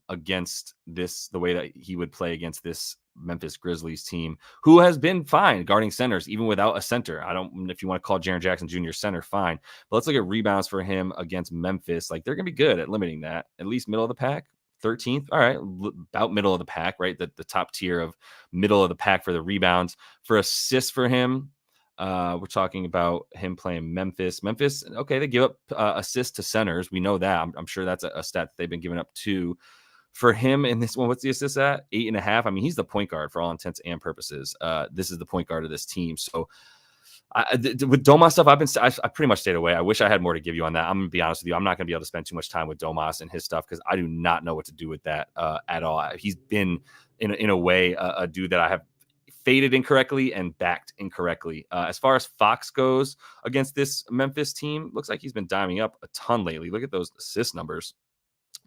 against this, the way that he would play against this Memphis Grizzlies team, who has been fine guarding centers, even without a center. I don't, if you want to call Jaren Jackson Jr. center, fine. But let's look at rebounds for him against Memphis. Like, they're going to be good at limiting that, at least middle of the pack. 13th. All right. About middle of the pack, right? The top tier of middle of the pack for the rebounds. For assists for him, we're talking about him playing Memphis. Okay, they give up assists to centers. We know that. I'm sure that's a stat that they've been giving up too. For him in this one, what's the assist at? 8.5. I mean, he's the point guard for all intents and purposes. This is the point guard of this team. So with Domas stuff, I pretty much stayed away. I wish I had more to give you on that. I'm gonna be honest with you. I'm not gonna be able to spend too much time with Domas and his stuff because I do not know what to do with that at all. He's been in a way a dude that I have faded incorrectly and backed incorrectly. As far as Fox goes against this Memphis team, looks like he's been diming up a ton lately. Look at those assist numbers.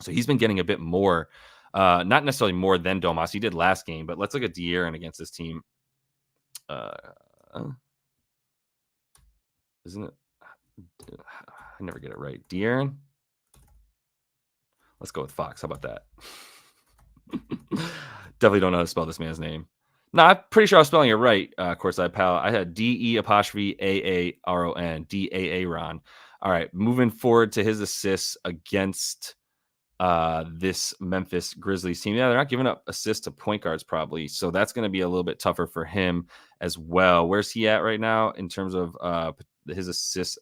So he's been getting a bit more, not necessarily more than Domas. He did last game, but let's look at De'Aaron against this team. Isn't it? I never get it right. De'Aaron? Let's go with Fox. How about that? Definitely don't know how to spell this man's name. No, I'm pretty sure I was spelling it right. Of course, pal. I had DE''AARON. D-A-A-Ron. All right, moving forward to his assists against this Memphis Grizzlies team. Yeah, they're not giving up assists to point guards probably, so that's going to be a little bit tougher for him as well. Where's he at right now in terms of his assists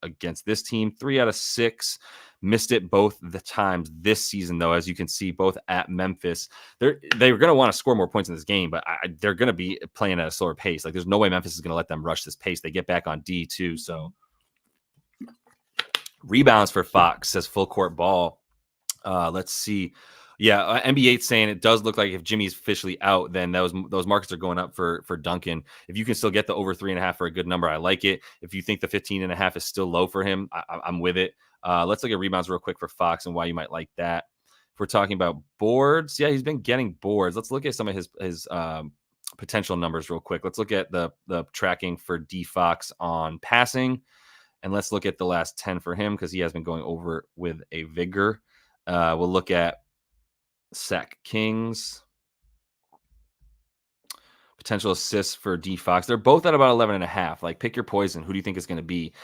against this team. 3 out of 6. Missed it both the times this season, though, as you can see, both at Memphis. They're going to want to score more points in this game, but they're going to be playing at a slower pace. Like, there's no way Memphis is going to let them rush this pace. They get back on D, too. So, rebounds for Fox says full court ball. Let's see. Yeah, NBA saying it does look like if Jimmy's officially out, then those markets are going up for Duncan. If you can still get the over 3.5 for a good number, I like it. If you think the 15.5 is still low for him, I'm with it. Let's look at rebounds real quick for Fox and why you might like that. If we're talking about boards, yeah, he's been getting boards. Let's look at some of his potential numbers real quick. Let's look at the tracking for D Fox on passing, and let's look at the last 10 for him because he has been going over with a vigor. We'll look at Sack Kings. Potential assists for D Fox. They're both at about 11.5. Like, pick your poison. Who do you think is going to be?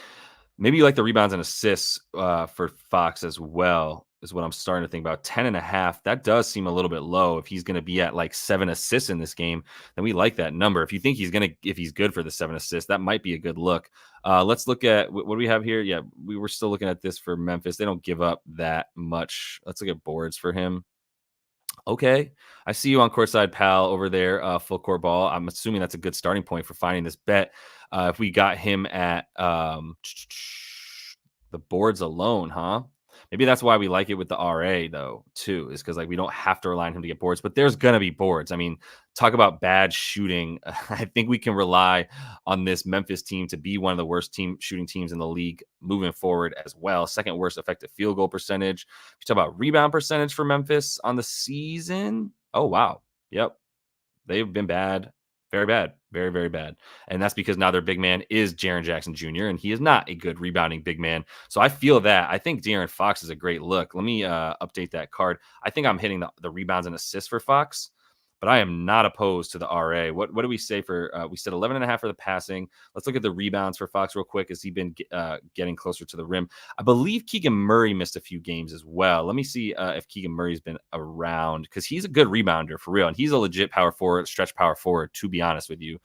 Maybe you like the rebounds and assists for Fox as well, is what I'm starting to think about. 10.5. That does seem a little bit low. If he's going to be at like 7 assists in this game, then we like that number. If you think if he's good for the 7 assists, that might be a good look. Let's look at what do we have here? Yeah, we were still looking at this for Memphis. They don't give up that much. Let's look at boards for him. Okay, I see you on courtside, pal, over there. Full court ball. I'm assuming that's a good starting point for finding this bet. If we got him at the boards alone, huh? Maybe that's why we like it with the RA, though, too, is because like we don't have to rely on him to get boards, but there's going to be boards. I mean, talk about bad shooting. I think we can rely on this Memphis team to be one of the worst shooting teams in the league moving forward as well. Second worst effective field goal percentage. If you talk about rebound percentage for Memphis on the season, oh, wow. Yep. They've been bad. Very bad. Very, very bad. And that's because now their big man is Jaren Jackson Jr., and he is not a good rebounding big man. So I feel that. I think De'Aaron Fox is a great look. Let me update that card. I think I'm hitting the rebounds and assists for Fox, but I am not opposed to the RA. What do we say for, we said 11.5 for the passing. Let's look at the rebounds for Fox real quick. Has he been getting closer to the rim? I believe Keegan Murray missed a few games as well. Let me see if Keegan Murray's been around, because he's a good rebounder for real. And he's a legit power forward, stretch power forward, to be honest with you.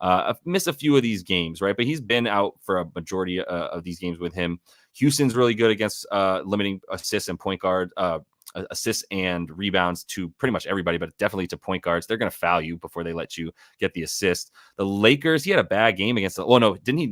I've missed a few of these games, right? But he's been out for a majority of these games with him. Houston's really good against limiting assists and point guard assists and rebounds to pretty much everybody, but definitely to point guards. They're going to foul you before they let you get the assist. The Lakers, he had a bad game against the, no, didn't he?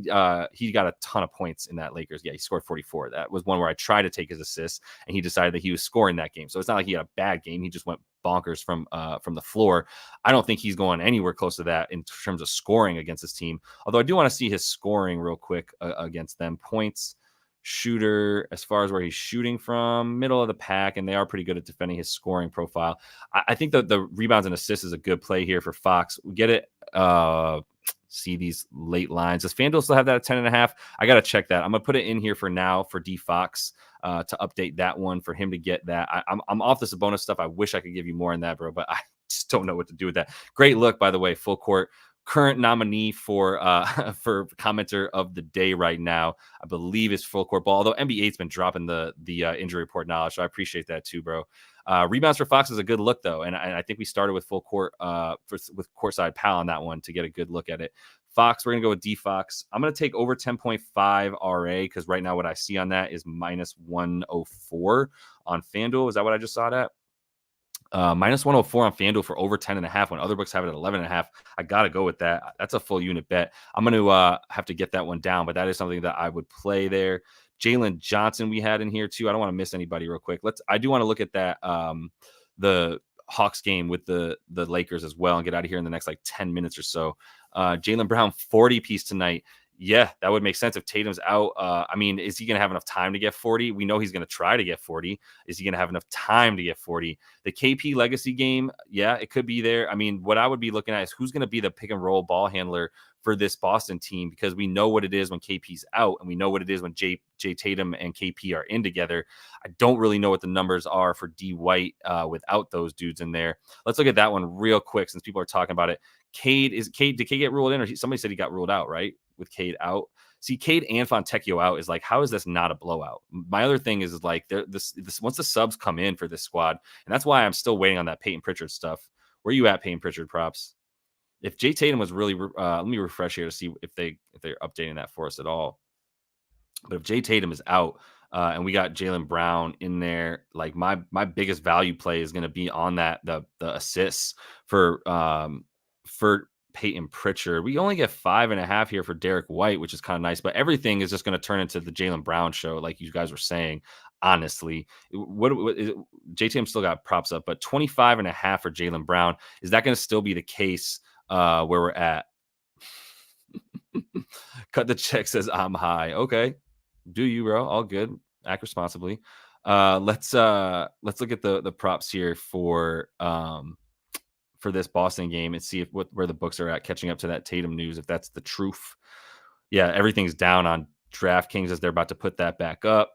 He got a ton of points in that Lakers. Yeah, he scored 44. That was one where I tried to take his assists, and he decided that he was scoring that game. So it's not like he had a bad game. He just went bonkers from the floor. I don't think he's going anywhere close to that in terms of scoring against this team. Although I do want to see his scoring real quick against them. Points, shooter, as far as where he's shooting from, middle of the pack, and they are pretty good at defending his scoring profile. I think that the rebounds and assists is a good play here for Fox. We get it. See these late lines. Does FanDuel still have that at 10.5? I got to check that. I'm going to put it in here for now for D Fox to update that one for him to get that. I'm off this bonus stuff. I wish I could give you more on that, bro, but I just don't know what to do with that. Great look, by the way, full court. Current nominee for commenter of the day right now, I believe, is full court ball. Although NBA's been dropping the injury report knowledge, so I appreciate that too, bro. Rebounds for Fox is a good look though, and I think we started with full court with courtside pal on that one to get a good look at it. Fox, we're gonna go with D Fox. I'm gonna take over 10.5 RA because right now what I see on that is minus 104 on FanDuel. Is that what I just saw that? Minus 104 on FanDuel for over 10.5 when other books have it at 11.5. I got to go with that. That's a full unit bet. I'm going to have to get that one down, but that is something that I would play there. Jaylen Johnson we had in here too. I don't want to miss anybody real quick. I do want to look at that, the Hawks game with the Lakers as well, and get out of here in the next like 10 minutes or so. Jaylen Brown 40 piece tonight. Yeah, that would make sense if Tatum's out. I mean, is he going to have enough time to get 40? We know he's going to try to get 40. Is he going to have enough time to get 40? The KP legacy game, yeah, it could be there. I mean, what I would be looking at is who's going to be the pick and roll ball handler for this Boston team, because we know what it is when KP's out, and we know what it is when Jay Tatum and KP are in together. I don't really know what the numbers are for D White without those dudes in there. Let's look at that one real quick since people are talking about it. Did Cade get ruled in, or somebody said he got ruled out, right? With Cade out. See, Cade and Fontecchio out is like, how is this not a blowout? My other thing is like, this once the subs come in for this squad, and that's why I'm still waiting on that Payton Pritchard stuff. Where are you at, Payton Pritchard props? If Jay Tatum was really, let me refresh here to see if they're updating that for us at all. But if Jay Tatum is out, and we got Jaylen Brown in there, like my biggest value play is going to be on that the assists for Payton Pritchard. We only get 5.5 here for Derek White, which is kind of nice, but everything is just going to turn into the Jaylen Brown show, like you guys were saying. Honestly, what is it? JTM still got props up, but 25.5 for Jaylen Brown. Is that going to still be the case where we're at? Cut the check says I'm high. Okay. Do you, bro? All good. Act responsibly. Let's look at the props here for this Boston game and see if where the books are at, catching up to that Tatum news, if that's the truth. Yeah, everything's down on DraftKings as they're about to put that back up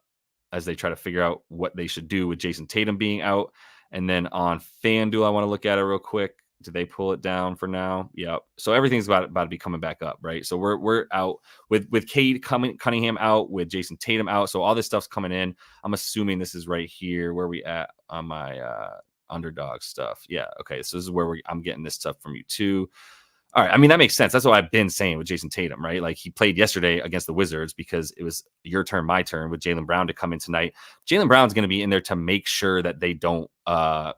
as they try to figure out what they should do with Jason Tatum being out. And then on FanDuel, I want to look at it real quick. Did they pull it down for now? Yep. So everything's about to be coming back up, right? So we're out with Cade Cunningham out, with Jason Tatum out. So all this stuff's coming in. I'm assuming this is right here where we at on my underdog stuff. Yeah. Okay. So this is where I'm getting this stuff from you too. All right. I mean, that makes sense. That's what I've been saying with Jason Tatum, right? Like, he played yesterday against the Wizards because it was your turn, my turn, with Jaylen Brown to come in tonight. Jaylen Brown's going to be in there to make sure that they don't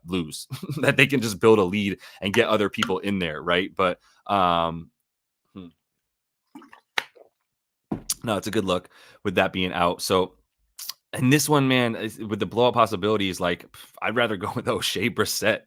lose, that they can just build a lead and get other people in there, right? But no, it's a good look with that being out. So, and this one, man, with the blowout possibilities, like, I'd rather go with O'Shea Brissett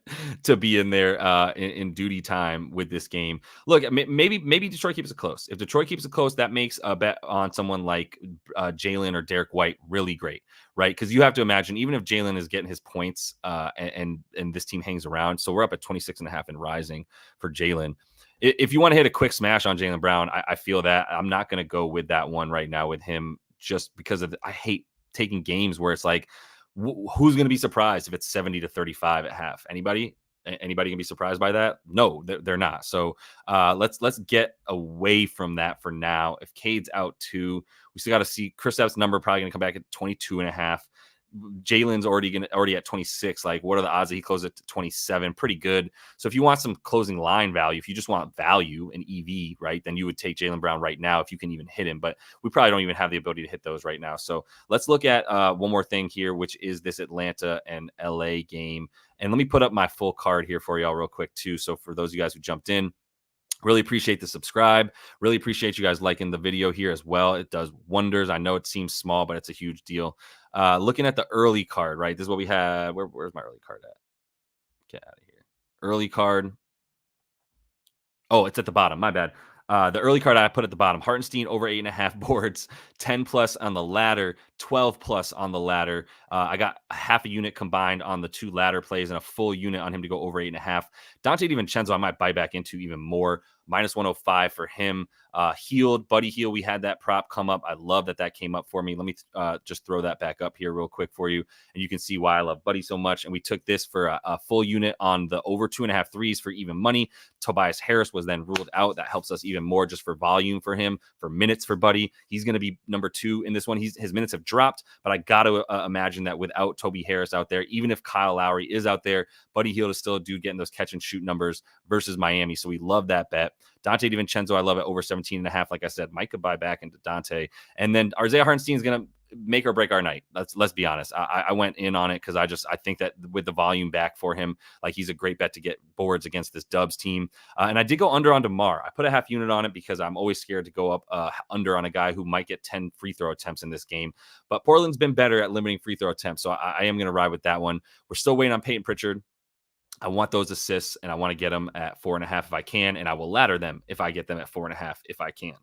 to be in there in duty time with this game. Look, maybe Detroit keeps it close. If Detroit keeps it close, that makes a bet on someone like Jaylen or Derek White really great, right? Because you have to imagine, even if Jaylen is getting his points and this team hangs around, so we're up at 26.5 and rising for Jaylen. If you want to hit a quick smash on Jaylen Brown, I feel that I'm not going to go with that one right now with him, just because of I hate taking games where it's like, who's going to be surprised if it's 70-35 at half? Anybody can be surprised by that? No, they're not. So let's get away from that for now. If Cade's out too, we still got to see. Kristap's number probably going to come back at 22.5. Jaylen's already at 26. Like, what are the odds that he closes at 27? Pretty good. So if you want some closing line value, if you just want value and EV, right, then you would take Jaylen Brown right now if you can even hit him. But we probably don't even have the ability to hit those right now. So let's look at one more thing here, which is this Atlanta and LA game. And let me put up my full card here for y'all real quick too. So for those of you guys who jumped in, really appreciate the subscribe. Really appreciate you guys liking the video here as well. It does wonders. I know it seems small, but it's a huge deal. Looking at the early card, right? This is what we have. Where's my early card at? Get out of here. Early card. Oh, it's at the bottom. My bad. The early card I put at the bottom. Hartenstein over 8.5 boards, 10 plus on the ladder, 12 plus on the ladder. I got half a unit combined on the two ladder plays and a full unit on him to go over 8.5. Dante DiVincenzo, I might buy back into even more. Minus 105 for him. Hield, Buddy Hield, we had that prop come up. I love that came up for me. Let me just throw that back up here real quick for you, and you can see why I love Buddy so much. And we took this for a full unit on the over 2.5 threes for even money. Tobias Harris was then ruled out. That helps us even more just for volume for him, for minutes for Buddy. He's going to be number 2 in this one. His minutes have dropped, but I got to imagine that without Toby Harris out there, even if Kyle Lowry is out there, Buddy Hield is still a dude getting those catch and shoot numbers versus Miami. So we love that bet. Dante DiVincenzo, I love it, over 17.5. Like I said, Mike could buy back into Dante. And then Isaiah Hartenstein is going to make or break our night. Let's be honest. I went in on it because I think that with the volume back for him, like, he's a great bet to get boards against this Dubs team. And I did go under on DeMar. I put a half unit on it because I'm always scared to go up under on a guy who might get 10 free throw attempts in this game. But Portland's been better at limiting free throw attempts, so I am going to ride with that one. We're still waiting on Payton Pritchard. I want those assists, and I want to get them at 4.5 if I can, and I will ladder them if I get them at 4.5 if I can.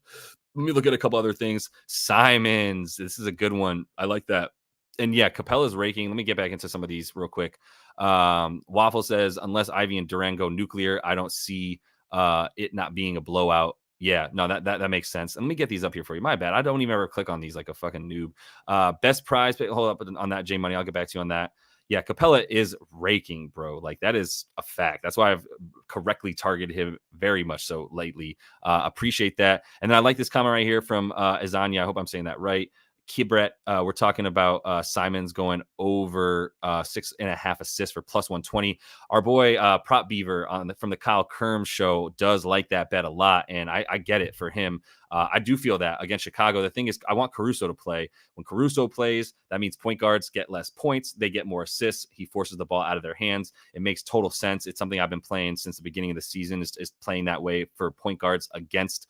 Let me look at a couple other things. Simons, this is a good one. I like that. And yeah, Capella's raking. Let me get back into some of these real quick. Waffle says, unless Ivy and Durant go nuclear, I don't see it not being a blowout. Yeah, no, that makes sense. And let me get these up here for you. My bad. I don't even ever click on these like a fucking noob. Best prize. Hold up on that, J Money. I'll get back to you on that. Yeah, Capella is raking, bro. Like, that is a fact. That's why I've correctly targeted him very much so lately. Appreciate that. And then I like this comment right here from Azania. I hope I'm saying that right. Kibret, we're talking about Simons going over 6.5 assists for plus 120. Our boy Prop Beaver from the Kyle Kerm show does like that bet a lot, and I get it for him. I do feel that against Chicago. The thing is, I want Caruso to play. When Caruso plays, that means point guards get less points. They get more assists. He forces the ball out of their hands. It makes total sense. It's something I've been playing since the beginning of the season, is playing that way for point guards against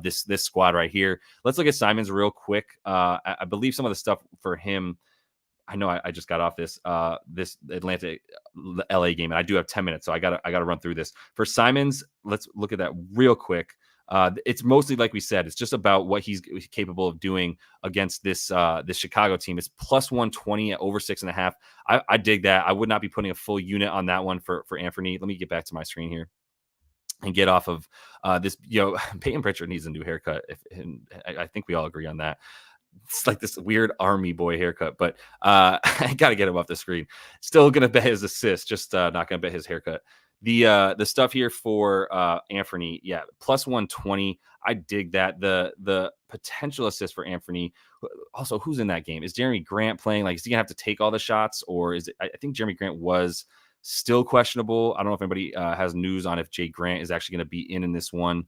this squad right here. Let's look at Simons real quick. I believe some of the stuff for him, I know I just got off this Atlanta LA game, and I do have 10 minutes, so I gotta run through this. For Simons, let's look at that real quick. It's mostly, like we said, it's just about what he's capable of doing against this Chicago team. It's plus 120 at over 6.5. I dig that. I would not be putting a full unit on that one for Anthony. Let me get back to my screen here and get off of this. Payton Pritchard needs a new haircut. I think we all agree on that. It's like this weird army boy haircut, but I got to get him off the screen. Still going to bet his assist, just not going to bet his haircut. The stuff here for Anthony, yeah, plus 120. I dig that. The potential assist for Anthony. Also, who's in that game? Is Jeremy Grant playing? Like, is he going to have to take all the shots, or is it? I think Jeremy Grant was still questionable. I don't know if anybody has news on if Jay Grant is actually going to be in this one.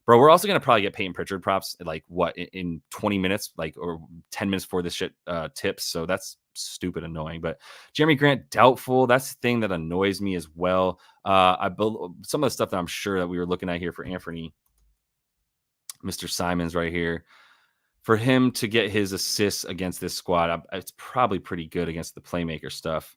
Bro, we're also going to probably get Payton Pritchard props like what in 20 minutes, like, or 10 minutes before this shit tips. So that's stupid annoying. But Jeremy Grant, doubtful. That's the thing that annoys me as well. I built some of the stuff that I'm sure that we were looking at here for Anthony, Mr. Simons right here. For him to get his assists against this squad, it's probably pretty good against the playmaker stuff.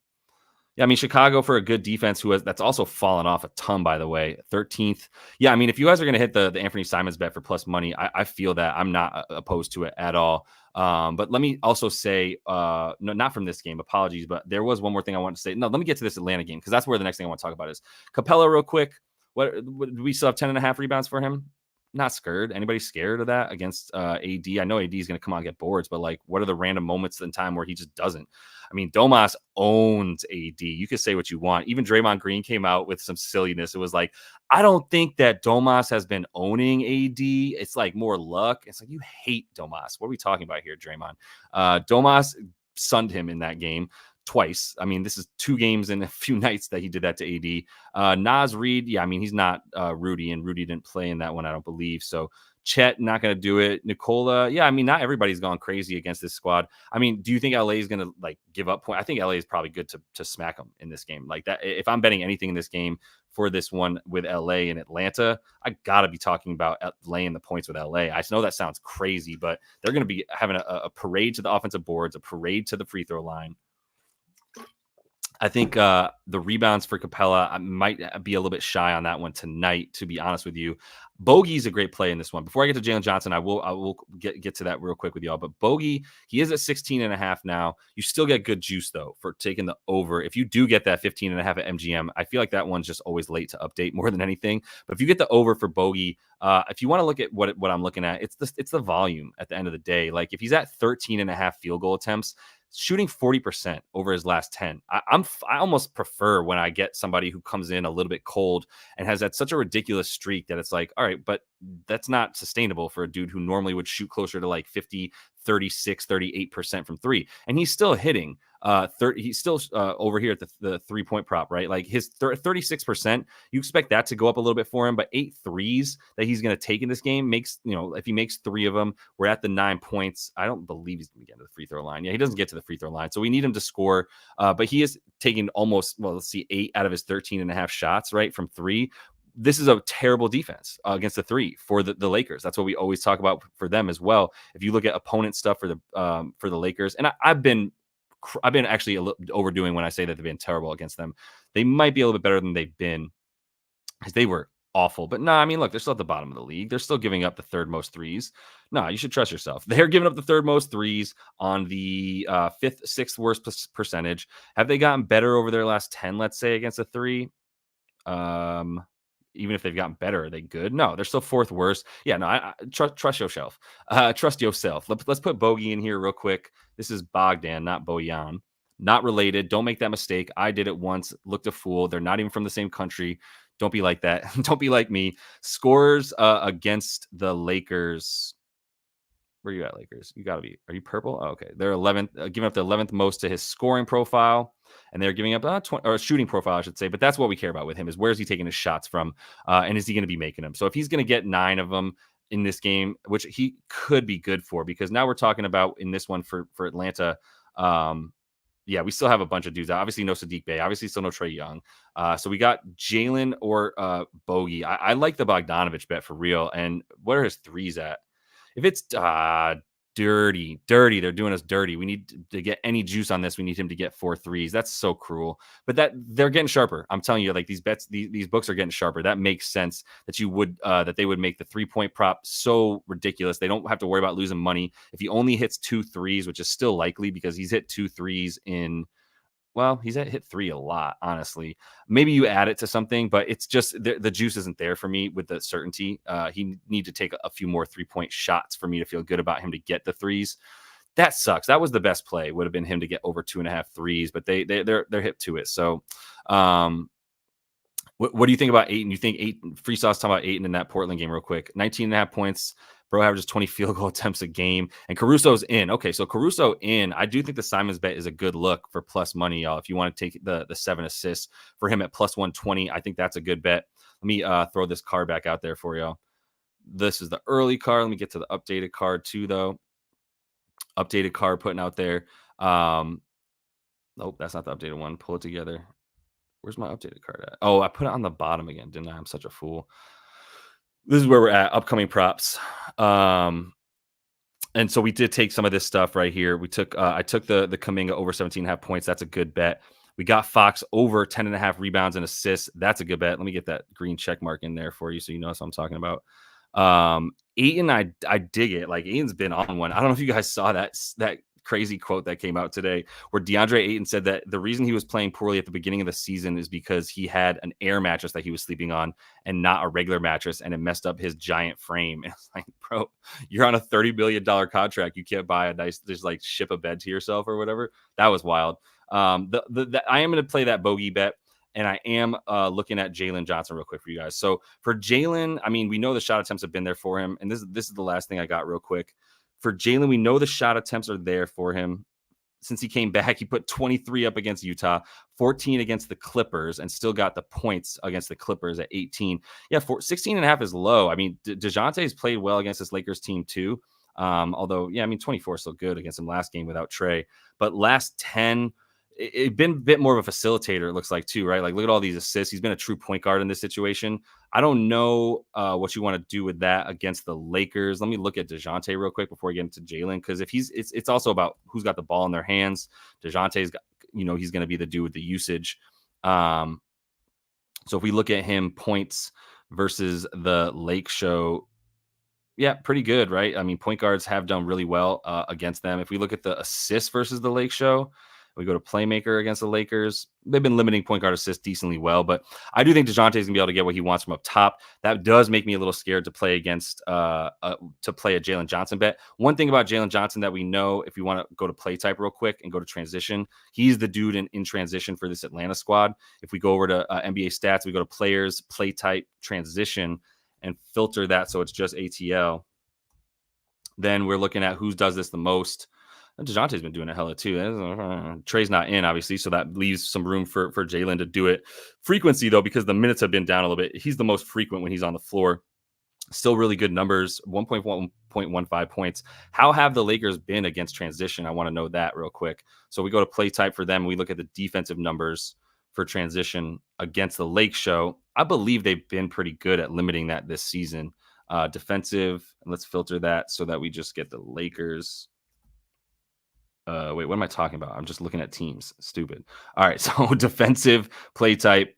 Yeah, I mean, Chicago, for a good defense, that's also fallen off a ton, by the way, 13th. Yeah, I mean, if you guys are going to hit the Anthony Simons bet for plus money, I feel that. I'm not opposed to it at all. But let me also say, no, not from this game, apologies, but there was one more thing I wanted to say. No, let me get to this Atlanta game, because that's where the next thing I want to talk about is Capella real quick. What do we still have 10.5 rebounds for him? Not scared. Anybody scared of that against AD? I know AD is going to come out and get boards, but like, what are the random moments in time where he just doesn't? I mean, Domas owns AD. You can say what you want. Even Draymond Green came out with some silliness. It was like, I don't think that Domas has been owning AD. It's like more luck. It's like, you hate Domas. What are we talking about here, Draymond? Domas sunned him in that game twice. I mean, this is 2 games in a few nights that he did that to AD. Naz Reid, yeah, I mean, he's not Rudy, and Rudy didn't play in that one, I don't believe. So Chet, not going to do it. Nicola, yeah, I mean, not everybody's gone crazy against this squad. I mean, do you think LA is going to like give up point? I think LA is probably good to smack them in this game. Like that, if I'm betting anything in this game for this one with LA and Atlanta, I got to be talking about laying the points with LA. I know that sounds crazy, but they're going to be having a parade to the offensive boards, a parade to the free throw line. I think the rebounds for Capella, I might be a little bit shy on that one tonight, to be honest with you. Bogey's a great play in this one. Before I get to Jaylen Johnson, I will get to that real quick with y'all. But Bogey, he is at 16.5 now. You still get good juice, though, for taking the over. If you do get that 15.5 at MGM, I feel like that one's just always late to update more than anything. But if you get the over for Bogey, if you want to look at what I'm looking at, it's the volume at the end of the day. Like, if he's at 13.5 field goal attempts, shooting 40% over his last 10. I almost prefer when I get somebody who comes in a little bit cold and has that such a ridiculous streak that it's like, all right, but that's not sustainable for a dude who normally would shoot closer to like 50, 36, 38% from 3. And he's still hitting 30. He's still over here at the 3-point prop, right? Like his 36%, you expect that to go up a little bit for him, but 8 threes that he's going to take in this game makes, if he makes 3 of them, we're at the 9 points. I don't believe he's going to get to the free throw line. Yeah, he doesn't get to the free throw line. So we need him to score. But he is taking almost, 8 out of his 13.5 shots, right, from 3. This is a terrible defense against the 3 for the Lakers. That's what we always talk about for them as well. If you look at opponent stuff for the Lakers, and I've been actually a little overdoing when I say that they've been terrible against them. They might be a little bit better than they've been, because they were awful. But no, I mean, look, they're still at the bottom of the league. They're still giving up the 3rd most threes. No, you should trust yourself. They're giving up the 3rd most threes on the 5th, 6th worst percentage. Have they gotten better over their last 10, let's say, against a 3? Even if they've gotten better, are they good? No, they're still 4th worst. Yeah, no, I trust yourself. Trust yourself. Let's put Bogey in here real quick. This is Bogdan, not Bojan. Not related. Don't make that mistake. I did it once. Looked a fool. They're not even from the same country. Don't be like that. Don't be like me. Scores against the Lakers. Where are you at, Lakers? You got to be. Are you purple? Oh, okay. They're 11th, giving up the 11th most to his scoring profile. And they're giving up 20, or shooting profile, I should say. But that's what we care about with him, is where is he taking his shots from? And is he going to be making them? So if he's going to get 9 of them, in this game, which he could be good for, because now we're talking about in this one for Atlanta. Yeah, we still have a bunch of dudes. Obviously, no Sadiq Bey. Obviously, still no Trae Young. So we got Jaylen or Bogey. I like the Bogdanovic bet for real. And what are his threes at? If it's dirty, they're doing us dirty. We need to get any juice on this. We need him to get 4 threes. That's so cruel. But that they're getting sharper. I'm telling you, like these bets, these books are getting sharper. That makes sense that you would that they would make the 3-point prop so ridiculous. They don't have to worry about losing money if he only hits 2 threes, which is still likely because he's hit 2 threes in. Well, he's hit 3 a lot, honestly. Maybe you add it to something, but it's just the juice isn't there for me with the certainty. He need to take a few more 3-point shots for me to feel good about him to get the threes. That sucks. That was the best play. Would have been him to get over 2.5 threes, but they're hip to it. So, what do you think about Ayton? You think Ayton? Free sauce talking about Ayton in that Portland game real quick. 19.5 points. Bro averages 20 field goal attempts a game. And Caruso's in. Okay, so Caruso in. I do think the Simons bet is a good look for plus money, y'all. If you want to take the 7 assists for him at plus 120, I think that's a good bet. Let me throw this card back out there for y'all. This is the early card. Let me get to the updated card too, though. Updated card putting out there. Nope, that's not the updated one. Pull it together. Where's my updated card at? Oh, I put it on the bottom again, didn't I? I'm such a fool. This is where we're at. Upcoming props. And so we did take some of this stuff right here. We took I took the Kaminga over 17.5 points. That's a good bet. We got Fox over 10.5 rebounds and assists. That's a good bet. Let me get that green check mark in there for you so you know what I'm talking about. Ayton, I dig it. Like Ayton's been on one. I don't know if you guys saw that crazy quote that came out today where DeAndre Ayton said that the reason he was playing poorly at the beginning of the season is because he had an air mattress that he was sleeping on and not a regular mattress, and it messed up his giant frame. And it's like, bro, you're on a $30 billion contract. You can't buy a nice, just like ship a bed to yourself or whatever. That was wild. I am going to play that bogey bet. And I am looking at Jaylen Johnson real quick for you guys. So for Jaylen, I mean, we know the shot attempts have been there for him. And this is the last thing I got real quick. For Jaylen, we know the shot attempts are there for him. Since he came back, he put 23 up against Utah, 14 against the Clippers, and still got the points against the Clippers at 18. Yeah, 16.5 is low. I mean, DeJounte's played well against this Lakers team too. Although, yeah, I mean, 24 is still good against him last game without Trae. But last 10, it's been a bit more of a facilitator, it looks like, too, right? Like, look at all these assists. He's been a true point guard in this situation. I don't know what you want to do with that against the Lakers. Let me look at DeJounte real quick before we get into Jaylen, because if it's also about who's got the ball in their hands. DeJounte's got, he's going to be the dude with the usage. So if we look at him, points versus the Lake Show, yeah, pretty good, right? I mean, point guards have done really well against them. If we look at the assists versus the Lake Show, we go to playmaker against the Lakers. They've been limiting point guard assists decently well, but I do think DeJounte is going to be able to get what he wants from up top. That does make me a little scared to play against to play a Jaylen Johnson bet. One thing about Jaylen Johnson that we know, if you want to go to play type real quick and go to transition, he's the dude in transition for this Atlanta squad. If we go over to NBA stats, we go to players, play type, transition, and filter that so it's just ATL. Then we're looking at who does this the most. DeJounte's been doing it hella too. Trae's not in, obviously, so that leaves some room for Jaylen to do it. Frequency, though, because the minutes have been down a little bit, he's the most frequent when he's on the floor. Still really good numbers, 1.15 points. How have the Lakers been against transition? I want to know that real quick. So we go to play type for them. We look at the defensive numbers for transition against the Lake Show. I believe they've been pretty good at limiting that this season. Defensive, let's filter that so that we just get the Lakers. Wait, what am I talking about? I'm just looking at teams. Stupid. All right, so defensive play type,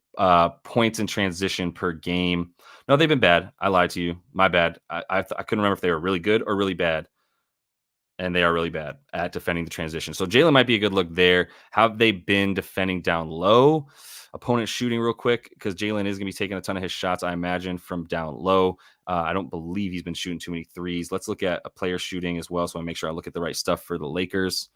points in transition per game. No, they've been bad. I lied to you. My bad. I couldn't remember if they were really good or really bad. And they are really bad at defending the transition. So Jaylen might be a good look there. How have they been defending down low? Opponent shooting real quick, because Jaylen is going to be taking a ton of his shots, I imagine, from down low. I don't believe he's been shooting too many threes. Let's look at a player shooting as well, so I make sure I look at the right stuff for the Lakers.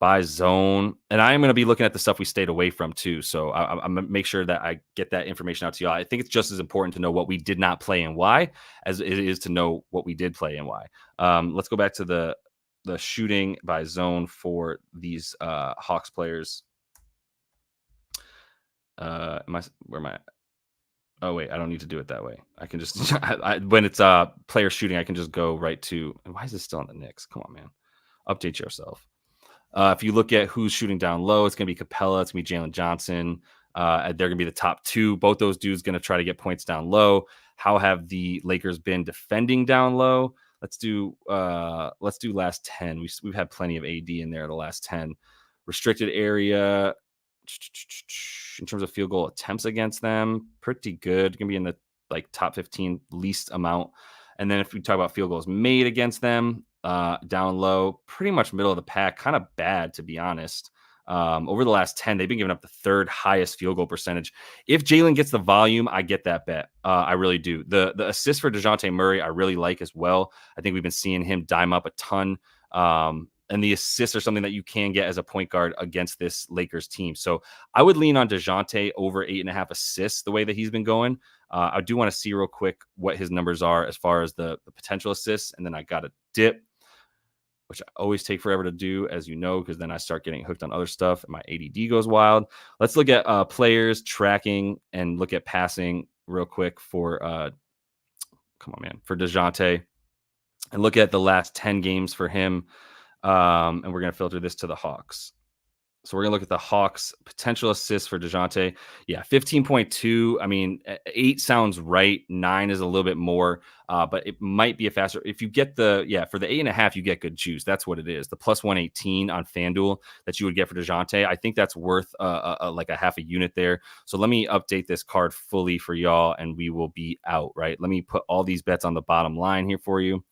By zone. And I am going to be looking at the stuff we stayed away from too. So I'm going to make sure that I get that information out to y'all. I think it's just as important to know what we did not play and why as it is to know what we did play and why. Let's go back to the shooting by zone for these Hawks players. Where am I at? Oh wait, I don't need to do it that way. I can just when it's player shooting, I can just go right to. Why is this still on the Knicks? Come on, man. Update yourself. If you look at who's shooting down low, it's going to be Capella. It's going to be Jaylen Johnson. They're going to be the top two. Both those dudes going to try to get points down low. How have the Lakers been defending down low? Let's do last 10. We've had plenty of AD in there the last 10. Restricted area in terms of field goal attempts against them, pretty good. Going to be in the top 15 least amount. And then if we talk about field goals made against them, down low, pretty much middle of the pack, kind of bad to be honest. Over the last 10, they've been giving up the third highest field goal percentage. If Jaylen gets the volume, I get that bet. I really do. The assist for DeJounte Murray, I really like as well. I think we've been seeing him dime up a ton. And the assists are something that you can get as a point guard against this Lakers team. So I would lean on DeJounte over 8.5 assists the way that he's been going. I do want to see real quick what his numbers are as far as the potential assists. And then I got a dip, which I always take forever to do, as you know, because then I start getting hooked on other stuff and my ADD goes wild. Let's look at players tracking and look at passing real quick for, for DeJounte, and look at the last 10 games for him. And we're going to filter this to the Hawks. So we're going to look at the Hawks potential assists for DeJounte. Yeah, 15.2. I mean, 8 sounds right. 9 is a little bit more, but it might be a faster. If you get for the 8.5, you get good juice. That's what it is. The plus 118 on FanDuel that you would get for DeJounte. I think that's worth like a half a unit there. So let me update this card fully for y'all and we will be out, right? Let me put all these bets on the bottom line here for you.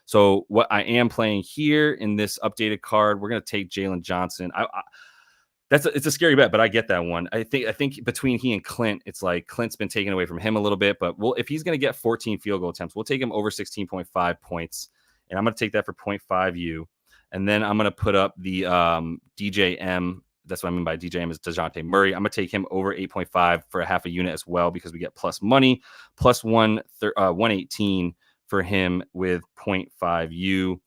So what I am playing here in this updated card, we're going to take Jaylen Johnson. It's a scary bet, but I get that one. I think between he and Clint, it's like Clint's been taken away from him a little bit, but if he's going to get 14 field goal attempts, we'll take him over 16.5 points, and I'm going to take that for 0.5 U, and then I'm going to put up the DJM. That's what I mean by DJM is DeJounte Murray. I'm going to take him over 8.5 for a half a unit as well because we get plus money, plus 118 for him with 0.5 U.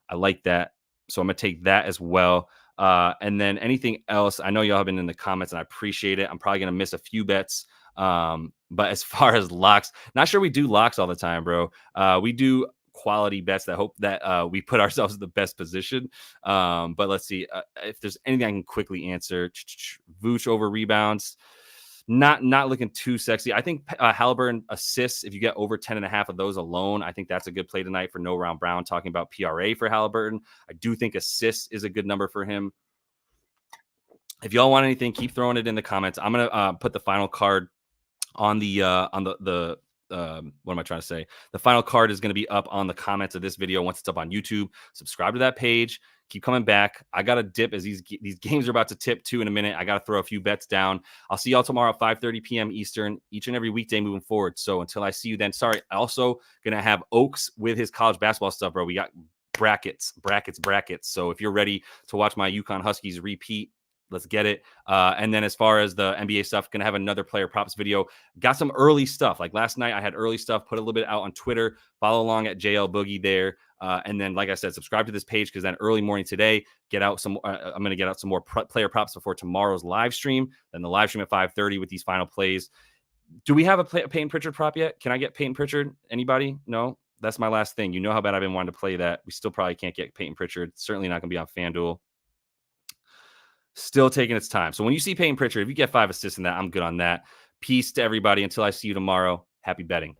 I like that. So I'm going to take that as well. And then anything else, I know y'all have been in the comments and I appreciate it. I'm probably going to miss a few bets. But as far as locks, not sure we do locks all the time, bro. We do quality bets that hope that we put ourselves in the best position. But let's see if there's anything I can quickly answer. Vooch over rebounds. Not looking too sexy. I think Halliburton assists, if you get over 10.5 of those alone, I think that's a good play tonight for No Round Brown, talking about PRA for Halliburton. I do think assists is a good number for him. If y'all want anything, keep throwing it in the comments. I'm going to put the final card on the what am I trying to say? The final card is going to be up on the comments of this video once it's up on YouTube. Subscribe to that page. Keep coming back. I got to dip as these games are about to tip too in a minute. I got to throw a few bets down. I'll see y'all tomorrow at 5:30 p.m. Eastern, each and every weekday moving forward. So until I see you then, sorry. Also going to have Oaks with his college basketball stuff, bro. We got brackets. So if you're ready to watch my UConn Huskies repeat, let's get it. And then as far as the NBA stuff, going to have another player props video. Got some early stuff. Like last night, I had early stuff, put a little bit out on Twitter. Follow along at JL Boogie there. And then, like I said, subscribe to this page because then early morning today, get out some. I'm going to get out some more player props before tomorrow's live stream. Then the live stream at 5:30 with these final plays. Do we have a Payton Pritchard prop yet? Can I get Payton Pritchard? Anybody? No? That's my last thing. You know how bad I've been wanting to play that. We still probably can't get Payton Pritchard. Certainly not going to be on FanDuel. Still taking its time. So when you see Payton Pritchard, if you get 5 assists in that, I'm good on that. Peace to everybody. Until I see you tomorrow. Happy betting.